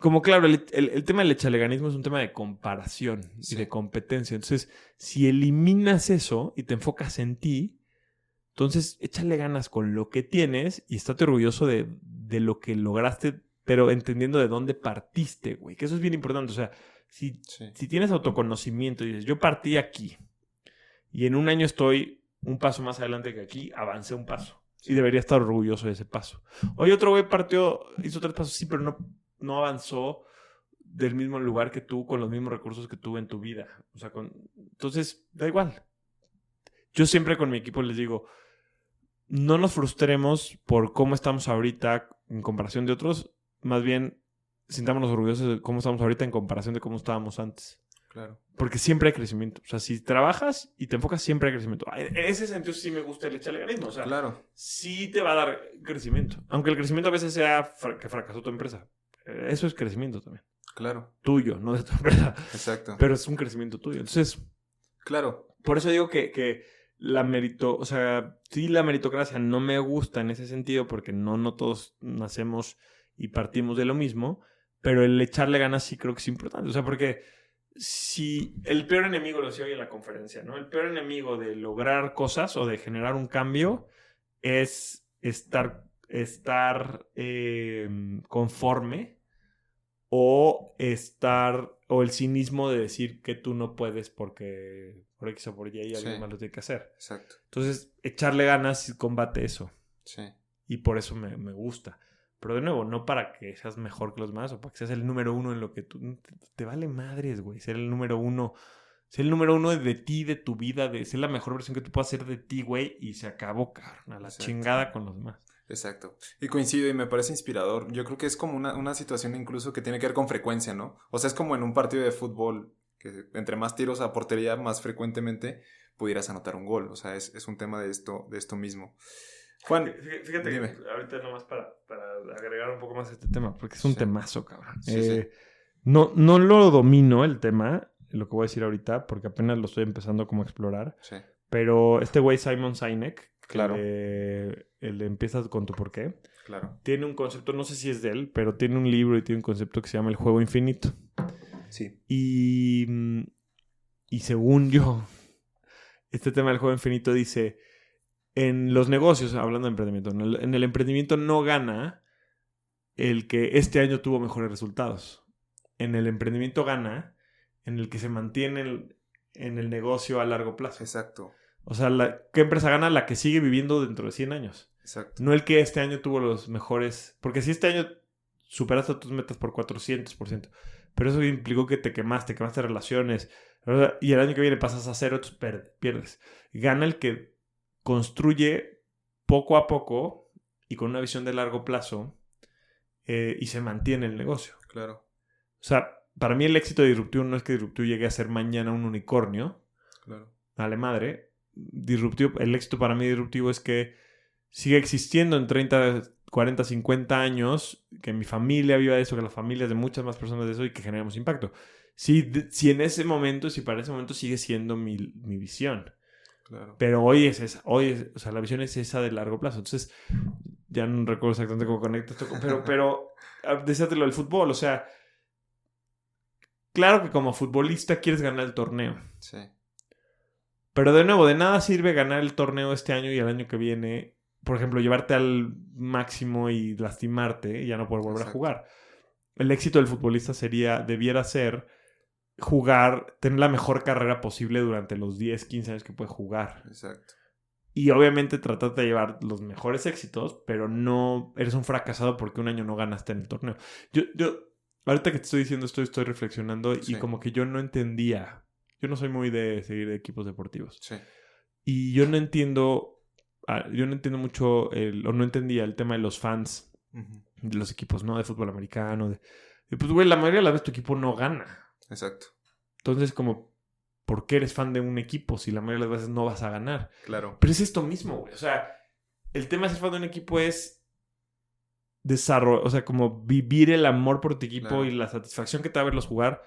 como claro, el tema del echaleganismo es un tema de comparación y de competencia. Entonces, si eliminas eso y te enfocas en ti, entonces échale ganas con lo que tienes y estate orgulloso de lo que lograste, pero entendiendo de dónde partiste, güey. Que eso es bien importante. O sea, si tienes autoconocimiento y dices, yo partí aquí y en un año estoy un paso más adelante que aquí, avancé un paso. Y debería estar orgulloso de ese paso. Hoy otro güey hizo 3 pasos, sí, pero no avanzó del mismo lugar que tú, con los mismos recursos que tú en tu vida. O sea, entonces, da igual. Yo siempre con mi equipo les digo, no nos frustremos por cómo estamos ahorita en comparación de otros. Más bien, sintámonos orgullosos de cómo estamos ahorita en comparación de cómo estábamos antes. Claro. Porque siempre hay crecimiento. O sea, si trabajas y te enfocas, siempre hay crecimiento. En ese sentido sí me gusta el echaleganismo. O sea, claro. Sí te va a dar crecimiento. Aunque el crecimiento a veces sea que fracasó tu empresa. Eso es crecimiento también. Claro. Tuyo, no de tu empresa. Exacto. Pero es un crecimiento tuyo. Entonces, claro. Por eso digo que la meritocracia no me gusta en ese sentido porque no todos nacemos y partimos de lo mismo, pero el echarle ganas sí creo que es importante. O sea, porque si el peor enemigo, lo decía hoy en la conferencia, ¿no? El peor enemigo de lograr cosas o de generar un cambio es estar conforme o el cinismo de decir que tú no puedes porque por X o por Y alguien más lo tiene que hacer. Exacto. Entonces, echarle ganas y combate eso. Sí. Y por eso me gusta. Pero de nuevo, no para que seas mejor que los demás o para que seas el número uno en lo que tú... Te vale madres, güey. Ser el número uno. Ser el número uno de ti, de tu vida, de ser la mejor versión que tú puedas ser de ti, güey. Y se acabó, cabrón. A la chingada con los demás. Exacto. Y coincido y me parece inspirador. Yo creo que es como una situación incluso que tiene que ver con frecuencia, ¿no? O sea, es como en un partido de fútbol que entre más tiros a portería, más frecuentemente pudieras anotar un gol. O sea, es un tema de esto mismo. Juan, fíjate dime. Que ahorita nomás para agregar un poco más a este tema, porque es un temazo, cabrón. Sí. No lo domino el tema, lo que voy a decir ahorita, porque apenas lo estoy empezando como a explorar. Sí. Pero este güey Simon Sinek, claro. el Empiezas con tu porqué, claro. Tiene un concepto, no sé si es de él, pero tiene un libro y tiene un concepto que se llama el juego infinito. Sí. Y según yo, este tema del juego infinito dice, en los negocios, hablando de emprendimiento, en el emprendimiento no gana el que este año tuvo mejores resultados. En el emprendimiento gana en el que se mantiene en el negocio a largo plazo. Exacto. O sea, ¿qué empresa gana? La que sigue viviendo dentro de 100 años. Exacto. No el que este año tuvo los mejores... Porque si este año superaste tus metas por 400%, pero eso implicó que te quemaste relaciones, ¿verdad? Y el año que viene pasas a cero, pierdes. Gana el que construye poco a poco y con una visión de largo plazo y se mantiene el negocio. Claro. O sea, para mí el éxito de Disruptivo no es que Disruptivo llegue a ser mañana un unicornio. Claro. Dale madre. El éxito para mí Disruptivo es que sigue existiendo en 30, 40, 50 años, que mi familia viva de eso, que las familias de muchas más personas de eso y que generemos impacto. Si en ese momento, si para ese momento sigue siendo mi visión. Claro. Pero hoy es esa. O sea, la visión es esa de largo plazo. Entonces, ya no recuerdo exactamente cómo conecta esto. Pero decíate lo del fútbol. O sea, claro que como futbolista quieres ganar el torneo. Sí. Pero de nuevo, de nada sirve ganar el torneo este año y el año que viene. Por ejemplo, llevarte al máximo y lastimarte y ya no poder volver a jugar. El éxito del futbolista debiera ser jugar, tener la mejor carrera posible durante los 10, 15 años que puede jugar. Exacto. Y obviamente tratar de llevar los mejores éxitos, pero no eres un fracasado porque un año no ganaste en el torneo. Yo ahorita que te estoy diciendo esto, estoy reflexionando y como que yo no entendía. Yo no soy muy de seguir equipos deportivos. Sí. Y yo no entiendo mucho, o no entendía el tema de los fans de los equipos, ¿no? De fútbol americano. Pues, güey, la mayoría de las veces tu equipo no gana. Exacto. Entonces, como, ¿por qué eres fan de un equipo si la mayoría de las veces no vas a ganar? Claro. Pero es esto mismo, güey. O sea, el tema de ser fan de un equipo es desarrollo, o sea, como vivir el amor por tu equipo y la satisfacción que te va a verlos jugar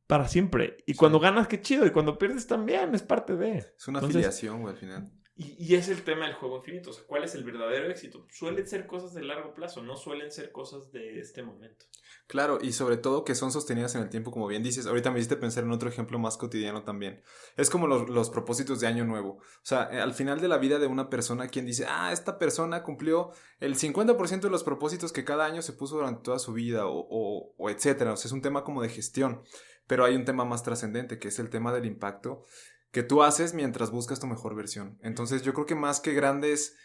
para siempre. Y cuando ganas, qué chido. Y cuando pierdes también, es parte de. Es una afiliación, güey, al final. Y es el tema del juego infinito. O sea, ¿cuál es el verdadero éxito? Suelen ser cosas de largo plazo, no suelen ser cosas de este momento. Claro, y sobre todo que son sostenidas en el tiempo, como bien dices. Ahorita me hiciste pensar en otro ejemplo más cotidiano también. Es como los propósitos de año nuevo. O sea, al final de la vida de una persona, quien dice, esta persona cumplió el 50% de los propósitos que cada año se puso durante toda su vida, o etcétera. O sea, es un tema como de gestión. Pero hay un tema más trascendente, que es el tema del impacto que tú haces mientras buscas tu mejor versión. Entonces, yo creo que más que grandes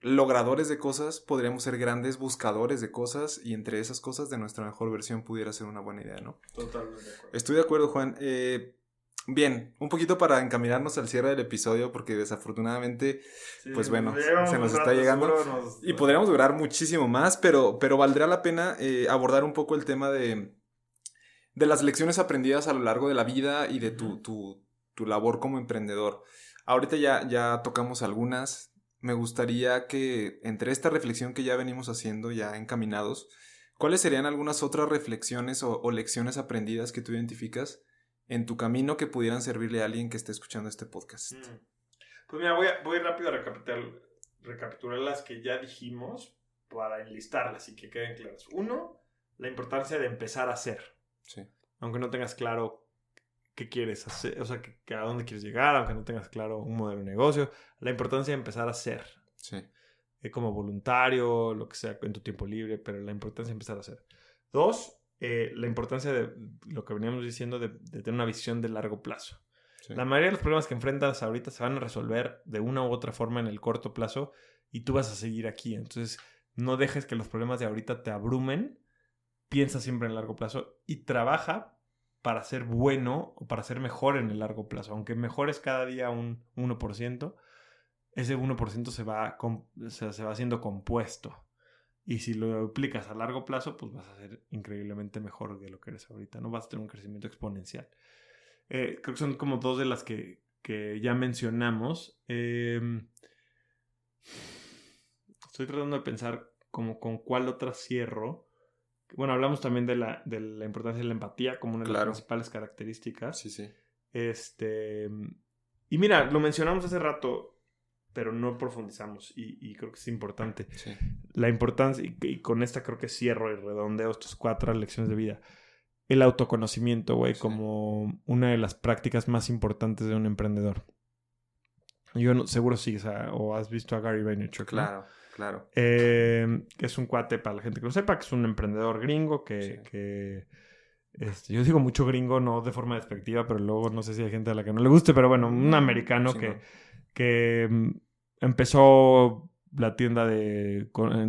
logradores de cosas, podríamos ser grandes buscadores de cosas, y entre esas cosas de nuestra mejor versión pudiera ser una buena idea, ¿no? Totalmente de acuerdo. Estoy de acuerdo, Juan. Bien, un poquito para encaminarnos al cierre del episodio, porque desafortunadamente, Sí, pues bueno, llevamos se nos un está rato, llegando seguro y podríamos durar muchísimo más, pero valdría la pena abordar un poco el tema de las lecciones aprendidas a lo largo de la vida y de tu labor como emprendedor. Ahorita ya tocamos algunas. Me gustaría que entre esta reflexión que ya venimos haciendo, ya encaminados, ¿cuáles serían algunas otras reflexiones o lecciones aprendidas que tú identificas en tu camino que pudieran servirle a alguien que esté escuchando este podcast? Pues mira, voy rápido a recapitular las que ya dijimos para enlistarlas y que queden claras. Uno, la importancia de empezar a hacer. Sí. Aunque no tengas claro qué quieres hacer, o sea, a dónde quieres llegar, aunque no tengas claro un modelo de negocio, la importancia de empezar a hacer. Sí. Como voluntario, lo que sea, en tu tiempo libre, pero la importancia de empezar a hacer. Dos, la importancia de lo que veníamos diciendo de tener una visión de largo plazo. Sí. La mayoría de los problemas que enfrentas ahorita se van a resolver de una u otra forma en el corto plazo y tú vas a seguir aquí. Entonces, no dejes que los problemas de ahorita te abrumen. Piensa siempre en el largo plazo y trabaja para ser bueno o para ser mejor en el largo plazo. Aunque mejores cada día un 1%, ese 1% se va haciendo compuesto. Y si lo aplicas a largo plazo, pues vas a ser increíblemente mejor de lo que eres ahorita, ¿no? Vas a tener un crecimiento exponencial. Creo que son como dos de las que ya mencionamos. Estoy tratando de pensar como con cuál otra cierro. Bueno, hablamos también de la importancia de la empatía como una de las principales características. Sí, sí. Y mira, lo mencionamos hace rato, pero no profundizamos y creo que es importante. Sí. La importancia, y con esta creo que cierro y redondeo estas 4 lecciones de vida. El autoconocimiento, güey, sí, como una de las prácticas más importantes de un emprendedor. Seguro sí, o has visto a Gary Vaynerchuk, ¿no? Claro. Claro. Es un cuate, para la gente que lo sepa, que es un emprendedor gringo que yo digo mucho gringo, no de forma despectiva, pero luego no sé si hay gente a la que no le guste, pero bueno, un americano que empezó la tienda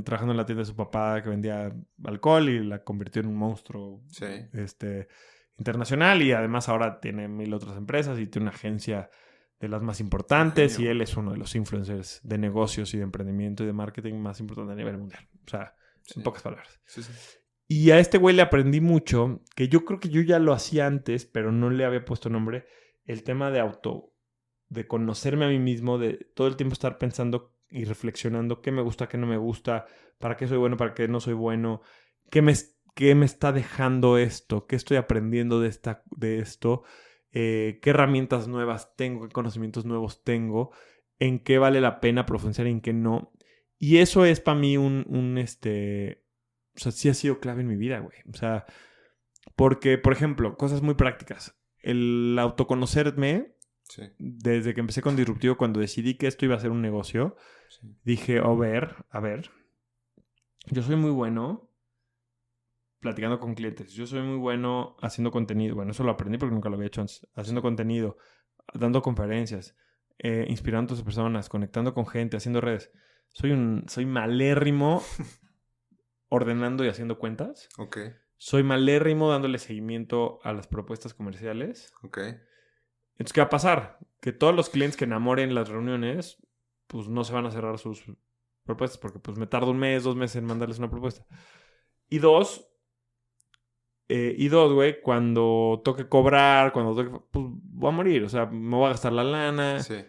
trabajando en la tienda de su papá que vendía alcohol y la convirtió en un monstruo internacional, y además ahora tiene 1000 otras empresas y tiene una agencia de las más importantes, y él es uno de los influencers de negocios y de emprendimiento y de marketing más importantes a nivel mundial. O sea, en pocas palabras. Sí. Y a este güey le aprendí mucho, que yo creo que yo ya lo hacía antes, pero no le había puesto nombre, el tema de conocerme a mí mismo, de todo el tiempo estar pensando y reflexionando qué me gusta, qué no me gusta, para qué soy bueno, para qué no soy bueno, qué me está dejando esto, qué estoy aprendiendo de esto, qué herramientas nuevas tengo, qué conocimientos nuevos tengo, en qué vale la pena profundizar y en qué no. Y eso es para mí o sea, sí ha sido clave en mi vida, güey. O sea, porque, por ejemplo, cosas muy prácticas. El autoconocerme, sí, desde que empecé con Disruptivo, cuando decidí que esto iba a ser un negocio, sí, dije, a ver, yo soy muy bueno platicando con clientes. Yo soy muy bueno haciendo contenido. Bueno, eso lo aprendí porque nunca lo había hecho antes. Haciendo contenido, dando conferencias, inspirando a otras personas, conectando con gente, haciendo redes. Soy malérrimo ordenando y haciendo cuentas. Ok. Soy malérrimo dándole seguimiento a las propuestas comerciales. Ok. Entonces, ¿qué va a pasar? Que todos los clientes que enamoren las reuniones, pues no se van a cerrar sus propuestas porque pues me tardo 1 mes, 2 meses en mandarles una propuesta. Y dos, güey, cuando toque cobrar, pues voy a morir. O sea, me voy a gastar la lana. Sí.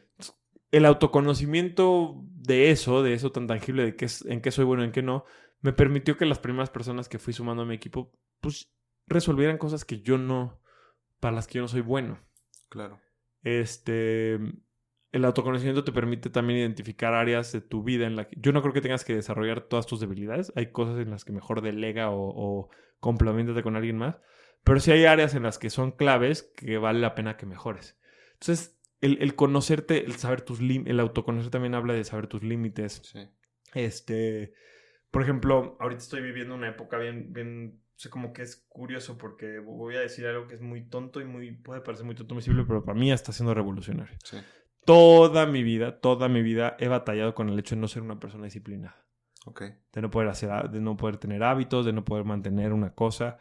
El autoconocimiento de eso tan tangible, de en qué soy bueno y en qué no, me permitió que las primeras personas que fui sumando a mi equipo, pues, resolvieran cosas para las que yo no soy bueno. Claro. el autoconocimiento te permite también identificar áreas de tu vida en la que... Yo no creo que tengas que desarrollar todas tus debilidades. Hay cosas en las que mejor delega o compleméntate con alguien más. Pero sí hay áreas en las que son claves que vale la pena que mejores. Entonces, el conocerte, el saber tus límites, el autoconocer también habla de saber tus límites. Sí. Por ejemplo, ahorita estoy viviendo una época bien, o sea, como que es curioso porque voy a decir algo que es muy tonto y puede parecer muy tonto, muy simple, pero para mí está siendo revolucionario. Sí. Toda mi vida he batallado con el hecho de no ser una persona disciplinada. Ok. De no poder tener hábitos, de no poder mantener una cosa.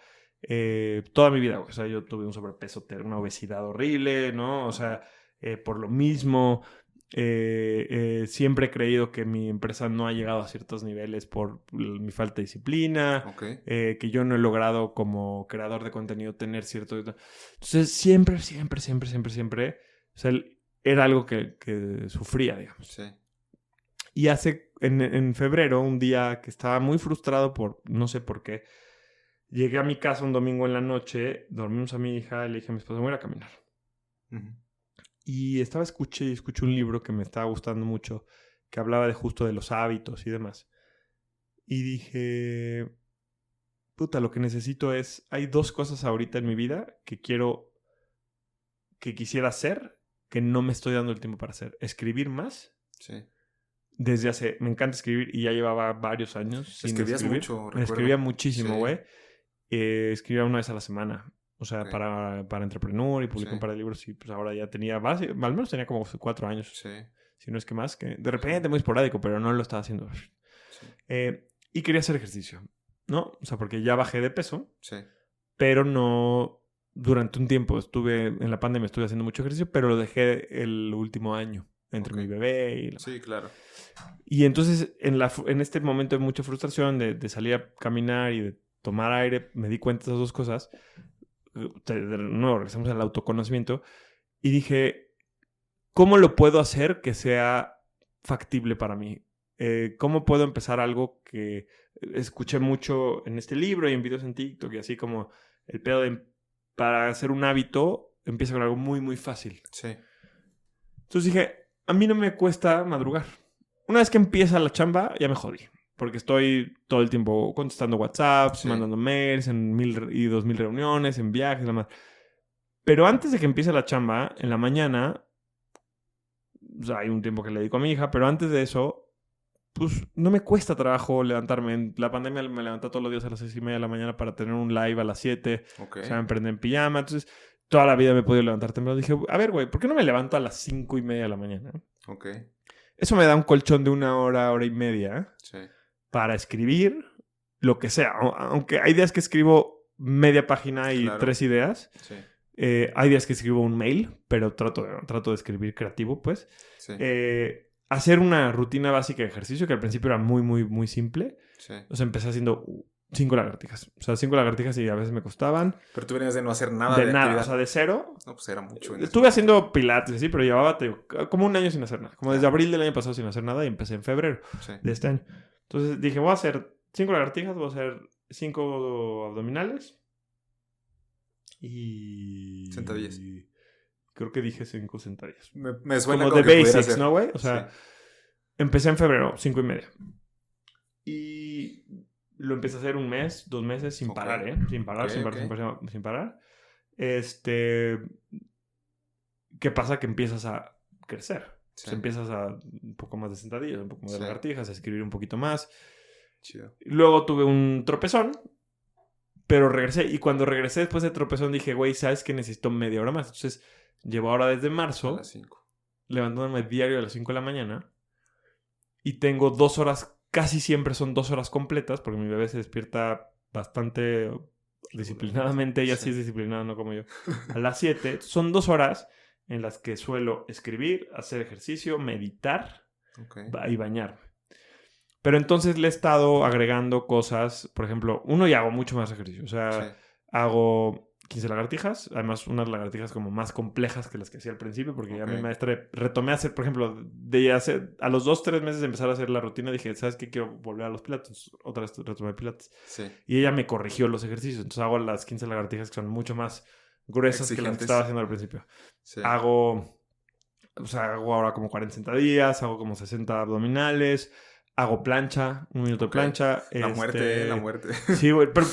Toda mi vida, o sea, yo tuve un sobrepeso, una obesidad horrible, ¿no? O sea, por lo mismo, siempre he creído que mi empresa no ha llegado a ciertos niveles por mi falta de disciplina, Ok. que yo no he logrado como creador de contenido tener cierto... Entonces, siempre, o sea, era algo que sufría, digamos. Sí. Y en febrero, un día que estaba muy frustrado por no sé por qué, llegué a mi casa un domingo en la noche, dormimos a mi hija y le dije a mi esposa, voy a ir a caminar. Uh-huh. Y escuché un libro que me estaba gustando mucho, que hablaba justo de los hábitos y demás. Y dije, puta, lo que necesito hay 2 cosas ahorita en mi vida que quisiera hacer, que no me estoy dando el tiempo para hacer. Escribir más. Sí. Me encanta escribir y ya llevaba varios años sin Escribías escribir. mucho, recuerdo. Escribía muchísimo, güey. Sí. Escribía una vez a la semana. O sea, Okay. para Entrepreneur y publiqué un par de libros y pues ahora ya tenía al menos tenía como 4 años. Sí. Si no es que más. Que de repente muy esporádico, pero no lo estaba haciendo. Sí. Y quería hacer ejercicio, ¿no? O sea, porque ya bajé de peso. Sí. Pero no... Durante un tiempo en la pandemia estuve haciendo mucho ejercicio, pero lo dejé el último año. Entre mi bebé y... Sí, claro. Y entonces, en este momento de mucha frustración, de salir a caminar y de tomar aire, me di cuenta de esas 2 cosas. No, regresamos al autoconocimiento. Y dije, ¿cómo lo puedo hacer que sea factible para mí? ¿Cómo puedo empezar algo que escuché mucho en este libro y en videos en TikTok y así como el pedo para hacer un hábito empieza con algo muy, muy fácil? Sí. Entonces dije, a mí no me cuesta madrugar. Una vez que empieza la chamba, ya me jodí. Porque estoy todo el tiempo contestando WhatsApps, mandando mails, en 1000 y 2000 reuniones, en viajes, nada más. Pero antes de que empiece la chamba, en la mañana, o sea, hay un tiempo que le dedico a mi hija, pero antes de eso, pues no me cuesta trabajo levantarme. En la pandemia me levantaba todos los días a las 6:30 de la mañana para tener un live a las 7. Okay. O sea, me prendí en pijama. Entonces, toda la vida me he podido levantar temprano. Dije, a ver, güey, ¿por qué no me levanto a las 5:30 de la mañana? Ok. Eso me da un colchón de 1 hora, hora y media. Sí. Para escribir lo que sea. Aunque hay días que escribo media página y 3 ideas. Sí. Hay días que escribo un mail, pero trato de escribir creativo, pues. Sí. Hacer una rutina básica de ejercicio, que al principio era muy, muy, muy simple. Sí. O sea, empecé haciendo 5 lagartijas. O sea, 5 lagartijas y a veces me costaban. Pero tú venías de no hacer nada de nada, actividad. o sea, de cero. No, pues era mucho. Estuve haciendo pilates, así, pero llevaba como un año sin hacer nada. Como desde abril del año pasado sin hacer nada y empecé en febrero de este año. Entonces dije, voy a hacer 5 lagartijas, voy a hacer 5 abdominales y... Sentadillas. Creo que dije 5 sentadillas. Me suena como de que basics, hacer. ¿no, güey? O sea, empecé en febrero, 5:30. Y lo empecé a hacer 1 mes, 2 meses sin parar, ¿eh? Sin parar. ¿Qué pasa? Que empiezas a crecer. Pues empiezas a un poco más de sentadillas, un poco más de lagartijas, a escribir un poquito más. Chido. Luego tuve un tropezón, pero regresé. Y cuando regresé después del tropezón dije, güey, ¿sabes qué? Necesito media hora más. Entonces, llevo ahora desde marzo, a las 5. levantándome diario a las 5 de la mañana. Y tengo 2 horas, casi siempre son 2 horas completas, porque mi bebé se despierta bastante disciplinadamente. Ella sí es disciplinada, no como yo. A las 7. Son 2 horas en las que suelo escribir, hacer ejercicio, meditar y bañarme. Pero entonces le he estado agregando cosas. Por ejemplo, ya hago mucho más ejercicio. O sea, hago 15 lagartijas. Además, unas lagartijas como más complejas que las que hacía al principio. Porque ya mi maestra retomé a hacer, por ejemplo, a los 2-3 meses de empezar a hacer la rutina, dije, ¿sabes qué? Quiero volver a los pilates. Otra vez retomé pilates. Y ella me corrigió los ejercicios. Entonces hago las 15 lagartijas que son mucho más gruesas que las que estaba haciendo al principio. Hago O sea, hago ahora como 40 sentadillas, hago como 60 abdominales, hago plancha, 1 minuto de plancha. La muerte. Sí, güey, pero...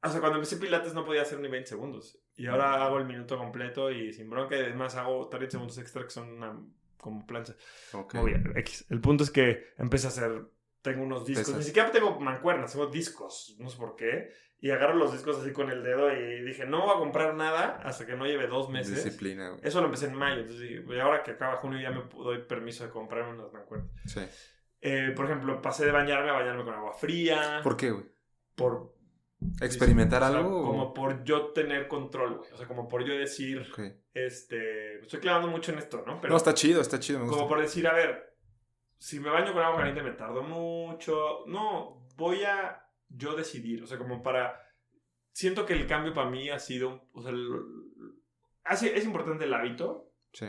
O sea, cuando empecé Pilates no podía hacer ni 20 segundos. Y ahora hago el minuto completo y sin bronca. Y además hago 30 segundos extra que son como plancha. Okay. Muy bien, X. El punto es que empecé a hacer... Tengo unos discos. Pesas. Ni siquiera tengo mancuernas, tengo discos. No sé por qué. Y agarro los discos así con el dedo y dije, no voy a comprar nada hasta que no lleve 2 meses. Disciplina, güey. Eso lo empecé en mayo. Entonces dije, ahora que acaba junio ya me doy permiso de comprar unas mancuernas. Sí. Por ejemplo, pasé de bañarme a bañarme con agua fría. ¿Por qué, güey? Por... ¿Experimentar o sea, algo? como por yo tener control, güey. O sea, como por yo decir, Okay. Estoy clavando mucho en esto, ¿no? Pero no, está chido, me gusta. como por decir, a ver, si me baño con agua caliente me tardo mucho. No, voy a yo decidir. O sea, como para... Siento que el cambio para mí ha sido... O sea, es importante el hábito. Sí.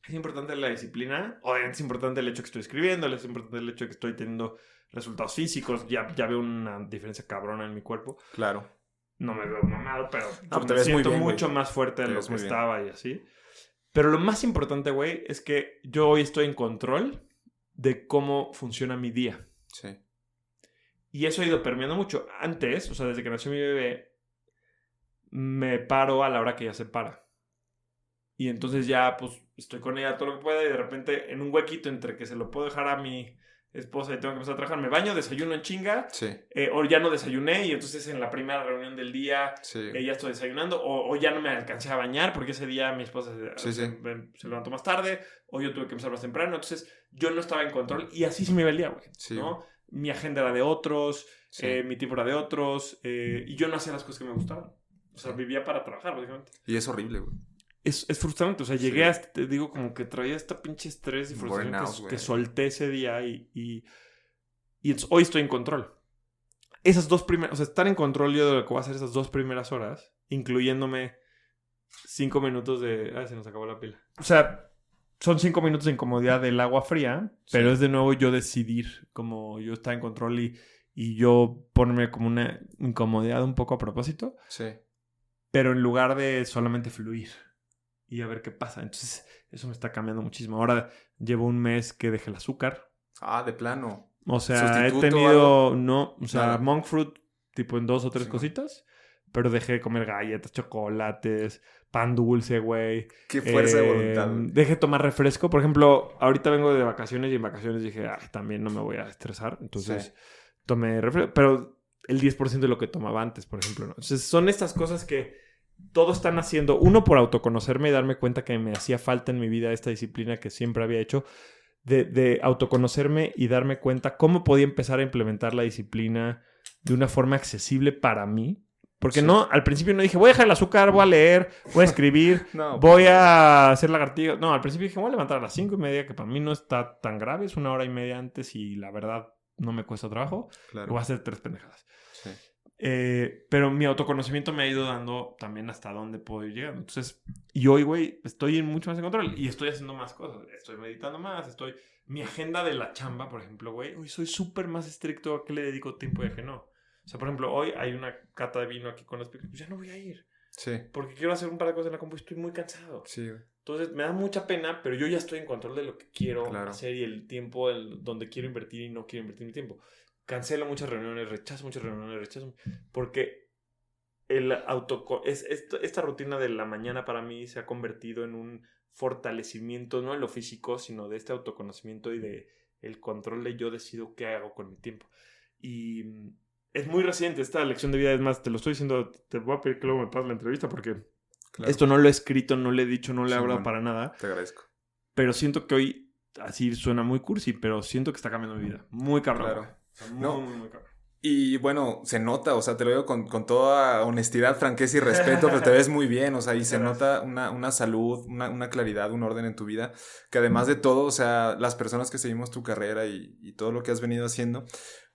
Es importante la disciplina. Obviamente es importante el hecho que estoy escribiendo. Es importante el hecho que estoy teniendo resultados físicos. Ya veo una diferencia cabrona en mi cuerpo. Claro. No me veo mamado, pero te me ves siento muy bien, mucho güey. más fuerte de Te lo ves que muy bien. estaba y así. Pero lo más importante, güey, es que yo hoy estoy en control de cómo funciona mi día. Sí. Y eso ha ido permeando mucho. Antes, o sea, desde que nació mi bebé, me paro a la hora que ella se para. Y entonces ya, pues, estoy con ella todo lo que pueda y de repente en un huequito entre que se lo puedo dejar a mi esposa y tengo que empezar a trabajar, me baño, desayuno en chinga, Sí. o ya no desayuné y entonces en la primera reunión del día Sí. ya estoy desayunando, o ya no me alcancé a bañar porque ese día mi esposa se levantó más tarde, o yo tuve que empezar más temprano, entonces yo no estaba en control y así se me iba el día, güey, Sí. ¿no? Mi agenda era de otros, Sí. mi tiempo era de otros, y yo no hacía las cosas que me gustaban. O sea, Sí. vivía para trabajar, básicamente. Y es horrible, güey. Es frustrante, o sea, llegué a, te digo, como que traía esta pinche estrés y frustración Burnout, que güey. solté ese día y hoy estoy en control. Esas 2 primeras, o sea, estar en control yo de lo que voy a hacer esas 2 primeras horas, incluyéndome 5 minutos de... se nos acabó la pila. O sea, son 5 minutos de incomodidad del agua fría, pero Sí. es de nuevo yo decidir, como yo estar en control y yo ponerme como una incomodidad un poco a propósito, Sí. pero en lugar de solamente fluir y a ver qué pasa. Entonces, eso me está cambiando muchísimo. Ahora llevo un mes que dejé el azúcar. De plano. O sea, he ¿Sustituto tenido, algo? no, o sea, Nada. monk fruit, tipo en 2 o 3 Sí. cositas, pero dejé de comer galletas, chocolates, pan dulce, güey. Qué fuerza de voluntad, güey. Dejé de tomar refresco. Por ejemplo, ahorita vengo de vacaciones y en vacaciones dije, también no me voy a estresar. Entonces, Sí. tomé refresco, pero el 10% de lo que tomaba antes, por ejemplo, ¿no? Entonces, son estas cosas que todos están haciendo, uno, por autoconocerme y darme cuenta que me hacía falta en mi vida esta disciplina que siempre había hecho, de autoconocerme y darme cuenta cómo podía empezar a implementar la disciplina de una forma accesible para mí. Porque Sí. no, al principio no dije, voy a dejar el azúcar, voy a leer, voy a escribir, No, voy a hacer lagartijas. No, al principio dije, voy a levantar a las 5:30, que para mí no está tan grave, es 1 hora y media antes y la verdad no me cuesta trabajo. Claro. Voy a hacer 3 pendejadas. Sí. Pero mi autoconocimiento me ha ido dando también hasta dónde puedo ir llegando. Entonces, y hoy, güey, estoy mucho más en control y estoy haciendo más cosas. Estoy meditando más, mi agenda de la chamba, por ejemplo, güey, hoy soy súper más estricto a qué le dedico tiempo y a qué no. O sea, por ejemplo, hoy hay una cata de vino aquí con los picos, pues ya no voy a ir. Sí. Porque quiero hacer un par de cosas en la compu y estoy muy cansado. Sí, güey. Entonces, me da mucha pena, pero yo ya estoy en control de lo que quiero Claro. hacer y el tiempo donde quiero invertir y no quiero invertir mi tiempo. Cancelo muchas reuniones, rechazo muchas reuniones, porque esta rutina de la mañana para mí se ha convertido en un fortalecimiento, no en lo físico, sino de este autoconocimiento y de el control de yo decido qué hago con mi tiempo. Y es muy reciente esta lección de vida, es más, te lo estoy diciendo, te voy a pedir que luego me pases la entrevista porque Claro. esto no lo he escrito, no lo he dicho, no lo he Sí, hablado bueno. para nada, Te agradezco. pero siento que hoy, así suena muy cursi, pero siento que está cambiando mi vida, muy cabrón. Claro. güey. O sea, No. muy cabrón. Y bueno, se nota, o sea, te lo digo con toda honestidad, franqueza y respeto, pero te ves muy bien, o sea, y se nota una salud, una claridad, un orden en tu vida, que además de todo, o sea, las personas que seguimos tu carrera y todo lo que has venido haciendo,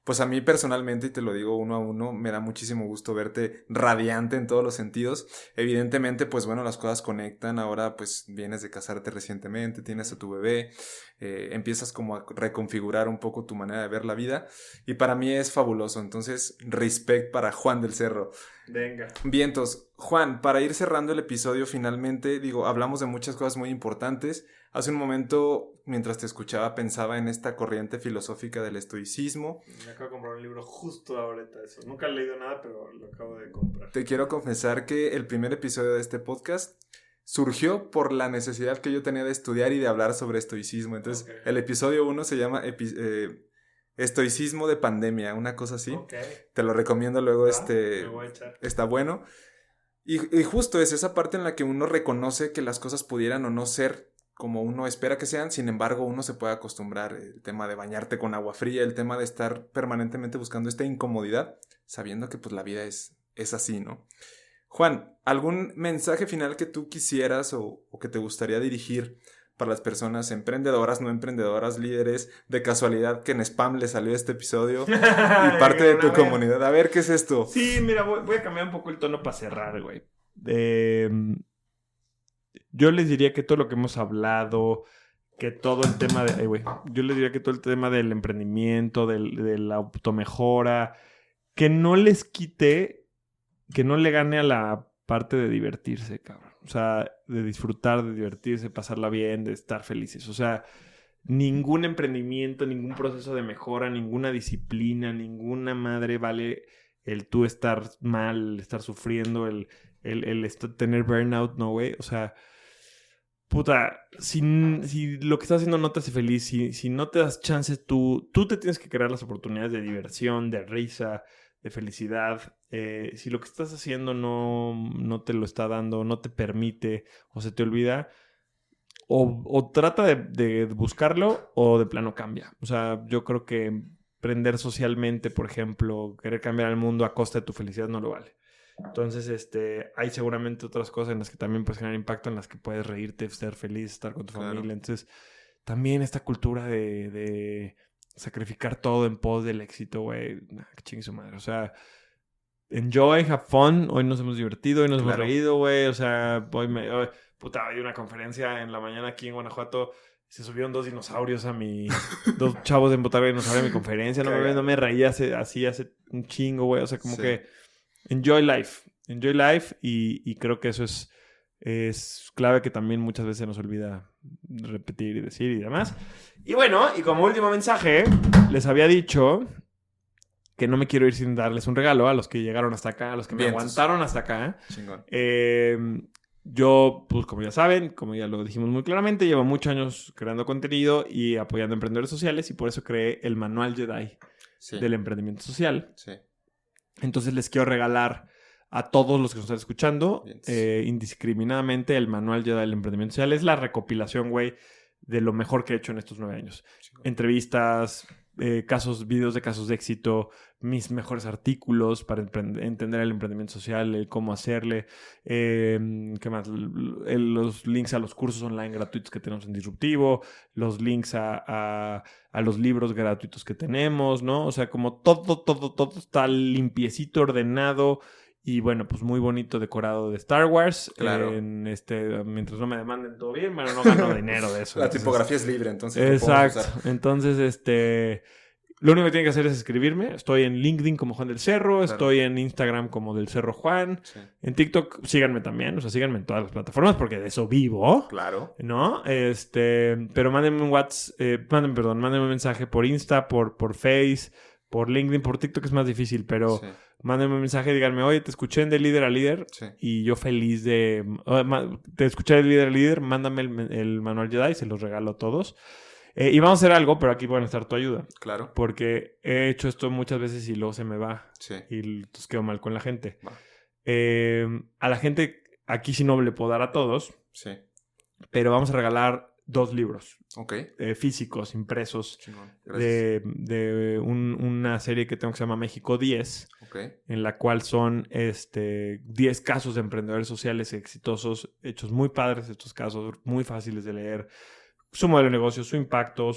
pues a mí personalmente, y te lo digo uno a uno, me da muchísimo gusto verte radiante en todos los sentidos. Evidentemente, pues bueno, las cosas conectan. Ahora pues vienes de casarte recientemente, tienes a tu bebé, empiezas como a reconfigurar un poco tu manera de ver la vida y para mí es fabuloso. Entonces, respect para Juan del Cerro. Venga. Vientos. Juan, para ir cerrando el episodio finalmente, hablamos de muchas cosas muy importantes. Hace un momento, mientras te escuchaba, pensaba en esta corriente filosófica del estoicismo. Me acabo de comprar un libro justo ahorita de eso. Nunca he leído nada, pero lo acabo de comprar. Te quiero confesar que el primer episodio de este podcast surgió por la necesidad que yo tenía de estudiar y de hablar sobre estoicismo. Entonces, el episodio 1 se llama Estoicismo de pandemia, una cosa así. Te lo recomiendo luego, me voy a echar. Está bueno. Y justo es esa parte en la que uno reconoce que las cosas pudieran o no ser como uno espera que sean, sin embargo uno se puede acostumbrar. El tema de bañarte con agua fría, el tema de estar permanentemente buscando esta incomodidad, sabiendo que pues la vida es así, ¿no? Juan, ¿algún mensaje final que tú quisieras o que te gustaría dirigir para las personas emprendedoras, no emprendedoras, líderes, de casualidad que en spam le salió este episodio y parte de tu comunidad? A ver, ¿qué es esto? Sí, mira, voy a cambiar un poco el tono para cerrar, güey. Yo les diría que todo lo que hemos hablado, que todo el tema de... yo les diría que todo el tema del emprendimiento, de la automejora, que no les quite, que no le gane a la parte de divertirse, cabrón. O sea, de disfrutar, de divertirse, pasarla bien, de estar felices. O sea, ningún emprendimiento, ningún proceso de mejora, ninguna disciplina, ninguna madre vale el tú estar mal, el estar sufriendo, el tener burnout, no, güey. O sea, puta, si lo que estás haciendo no te hace feliz, si no te das chances tú te tienes que crear las oportunidades de diversión, de risa, de felicidad. Si lo que estás haciendo no te lo está dando, no te permite o se te olvida, o trata de buscarlo o de plano cambia. O sea, yo creo que emprender socialmente, por ejemplo, querer cambiar el mundo a costa de tu felicidad no lo vale. Entonces, hay seguramente otras cosas en las que también puedes generar impacto, en las que puedes reírte, ser feliz, estar con tu familia. Entonces, también esta cultura de sacrificar todo en pos del éxito, güey, que chingue su madre. O sea, enjoy, have fun. Hoy nos hemos divertido, hoy nos hemos reído, güey. O sea, hay una conferencia en la mañana aquí en Guanajuato. Se subieron 2 dinosaurios dos chavos en botarga de dinosaurio a mi conferencia. No me reía así hace un chingo, güey. O sea, como que enjoy life. Enjoy life y creo que eso es clave, que también muchas veces nos olvida repetir y decir y demás. Y bueno, y como último mensaje, les había dicho que no me quiero ir sin darles un regalo a los que llegaron hasta acá, a los que me aguantaron hasta acá. Chingón. Yo, pues como ya saben, como ya lo dijimos muy claramente, llevo muchos años creando contenido y apoyando a emprendedores sociales, y por eso creé el Manual Jedi del emprendimiento social. Sí. Entonces les quiero regalar a todos los que nos están escuchando indiscriminadamente el Manual Jedi del emprendimiento social. Es la recopilación, güey, de lo mejor que he hecho en estos 9 años. Entrevistas, videos de casos de éxito, mis mejores artículos para entender el emprendimiento social, cómo hacerle, ¿qué más? Los links a los cursos online gratuitos que tenemos en Disruptivo, los links a los libros gratuitos que tenemos, ¿no? O sea, como todo está limpiecito, ordenado. Y bueno, pues muy bonito decorado de Star Wars. Claro. Mientras no me demanden todo bien, bueno, no gano dinero de eso. La tipografía es libre, entonces. Exacto. Entonces, lo único que tienen que hacer es escribirme. Estoy en LinkedIn como Juan del Cerro. Claro. Estoy en Instagram como Del Cerro Juan. Sí. En TikTok síganme también. O sea, síganme en todas las plataformas porque de eso vivo. Claro. ¿No? Pero mándenme un mándenme un mensaje por Insta, por Face, por LinkedIn, por TikTok es más difícil, pero mándenme un mensaje y díganme, oye, te escuché en De Líder a Líder y yo feliz de... te escuché de Líder a Líder, mándame el Manual Jedi, se los regalo a todos. Y vamos a hacer algo, pero aquí puede necesitar tu ayuda. Claro. Porque he hecho esto muchas veces y luego se me va. Sí. Y entonces quedo mal con la gente. A la gente, aquí sí no le puedo dar a todos. Sí. Pero vamos a regalar 2 libros. Físicos, impresos. De una serie que tengo que se llama México 10. En la cual son 10 casos de emprendedores sociales exitosos, hechos muy padres estos casos, muy fáciles de leer. Su modelo de negocio, su impacto,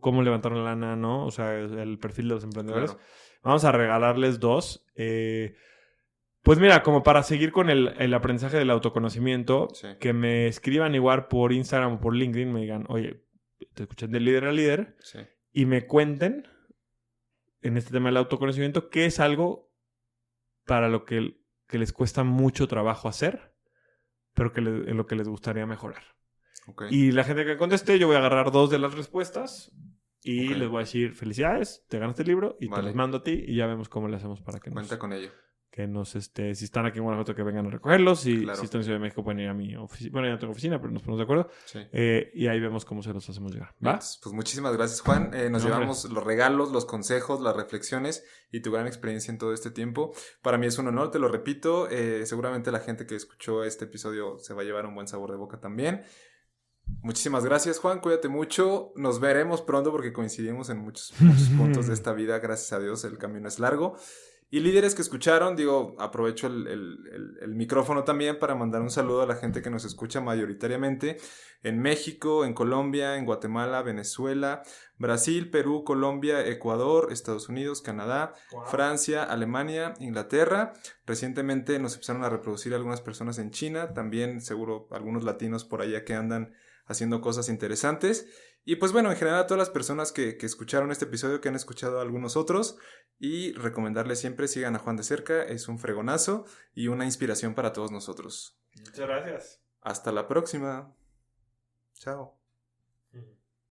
cómo levantaron la lana, ¿no? O sea, el perfil de los emprendedores. Claro. Vamos a regalarles 2. Pues mira, como para seguir con el aprendizaje del autoconocimiento, que me escriban igual por Instagram o por LinkedIn, me digan, oye, te escuché de Líder a Líder, y me cuenten en este tema del autoconocimiento qué es algo para lo que que les cuesta mucho trabajo hacer, pero en lo que les gustaría mejorar. Okay. Y la gente que conteste, yo voy a agarrar 2 de las respuestas y Ok. les voy a decir, felicidades, te ganaste el libro y Vale. te los mando a ti y ya vemos cómo le hacemos para que Cuenta con ello. si están aquí en Guanajuato, que vengan a recogerlos. Si Claro. están en Ciudad de México, pueden ir a mi oficina. Bueno, ya no tengo oficina, pero nos ponemos de acuerdo. Sí. Y ahí vemos cómo se los hacemos llegar. ¿Va? Bien, pues muchísimas gracias, Juan. Nos No, llevamos los regalos, los consejos, las reflexiones y tu gran experiencia en todo este tiempo. Para mí es un honor, te lo repito. Seguramente la gente que escuchó este episodio se va a llevar un buen sabor de boca también. Muchísimas gracias, Juan. Cuídate mucho. Nos veremos pronto porque coincidimos en muchos puntos de esta vida. Gracias a Dios, el camino es largo. Y líderes que escucharon, aprovecho el micrófono también para mandar un saludo a la gente que nos escucha mayoritariamente en México, en Colombia, en Guatemala, Venezuela, Brasil, Perú, Colombia, Ecuador, Estados Unidos, Canadá, Wow. Francia, Alemania, Inglaterra. Recientemente nos empezaron a reproducir algunas personas en China, también seguro algunos latinos por allá que andan haciendo cosas interesantes. Y pues bueno, en general a todas las personas que escucharon este episodio, que han escuchado algunos otros, y recomendarles siempre sigan a Juan de cerca, es un fregonazo y una inspiración para todos nosotros. Muchas gracias. Hasta la próxima. Chao.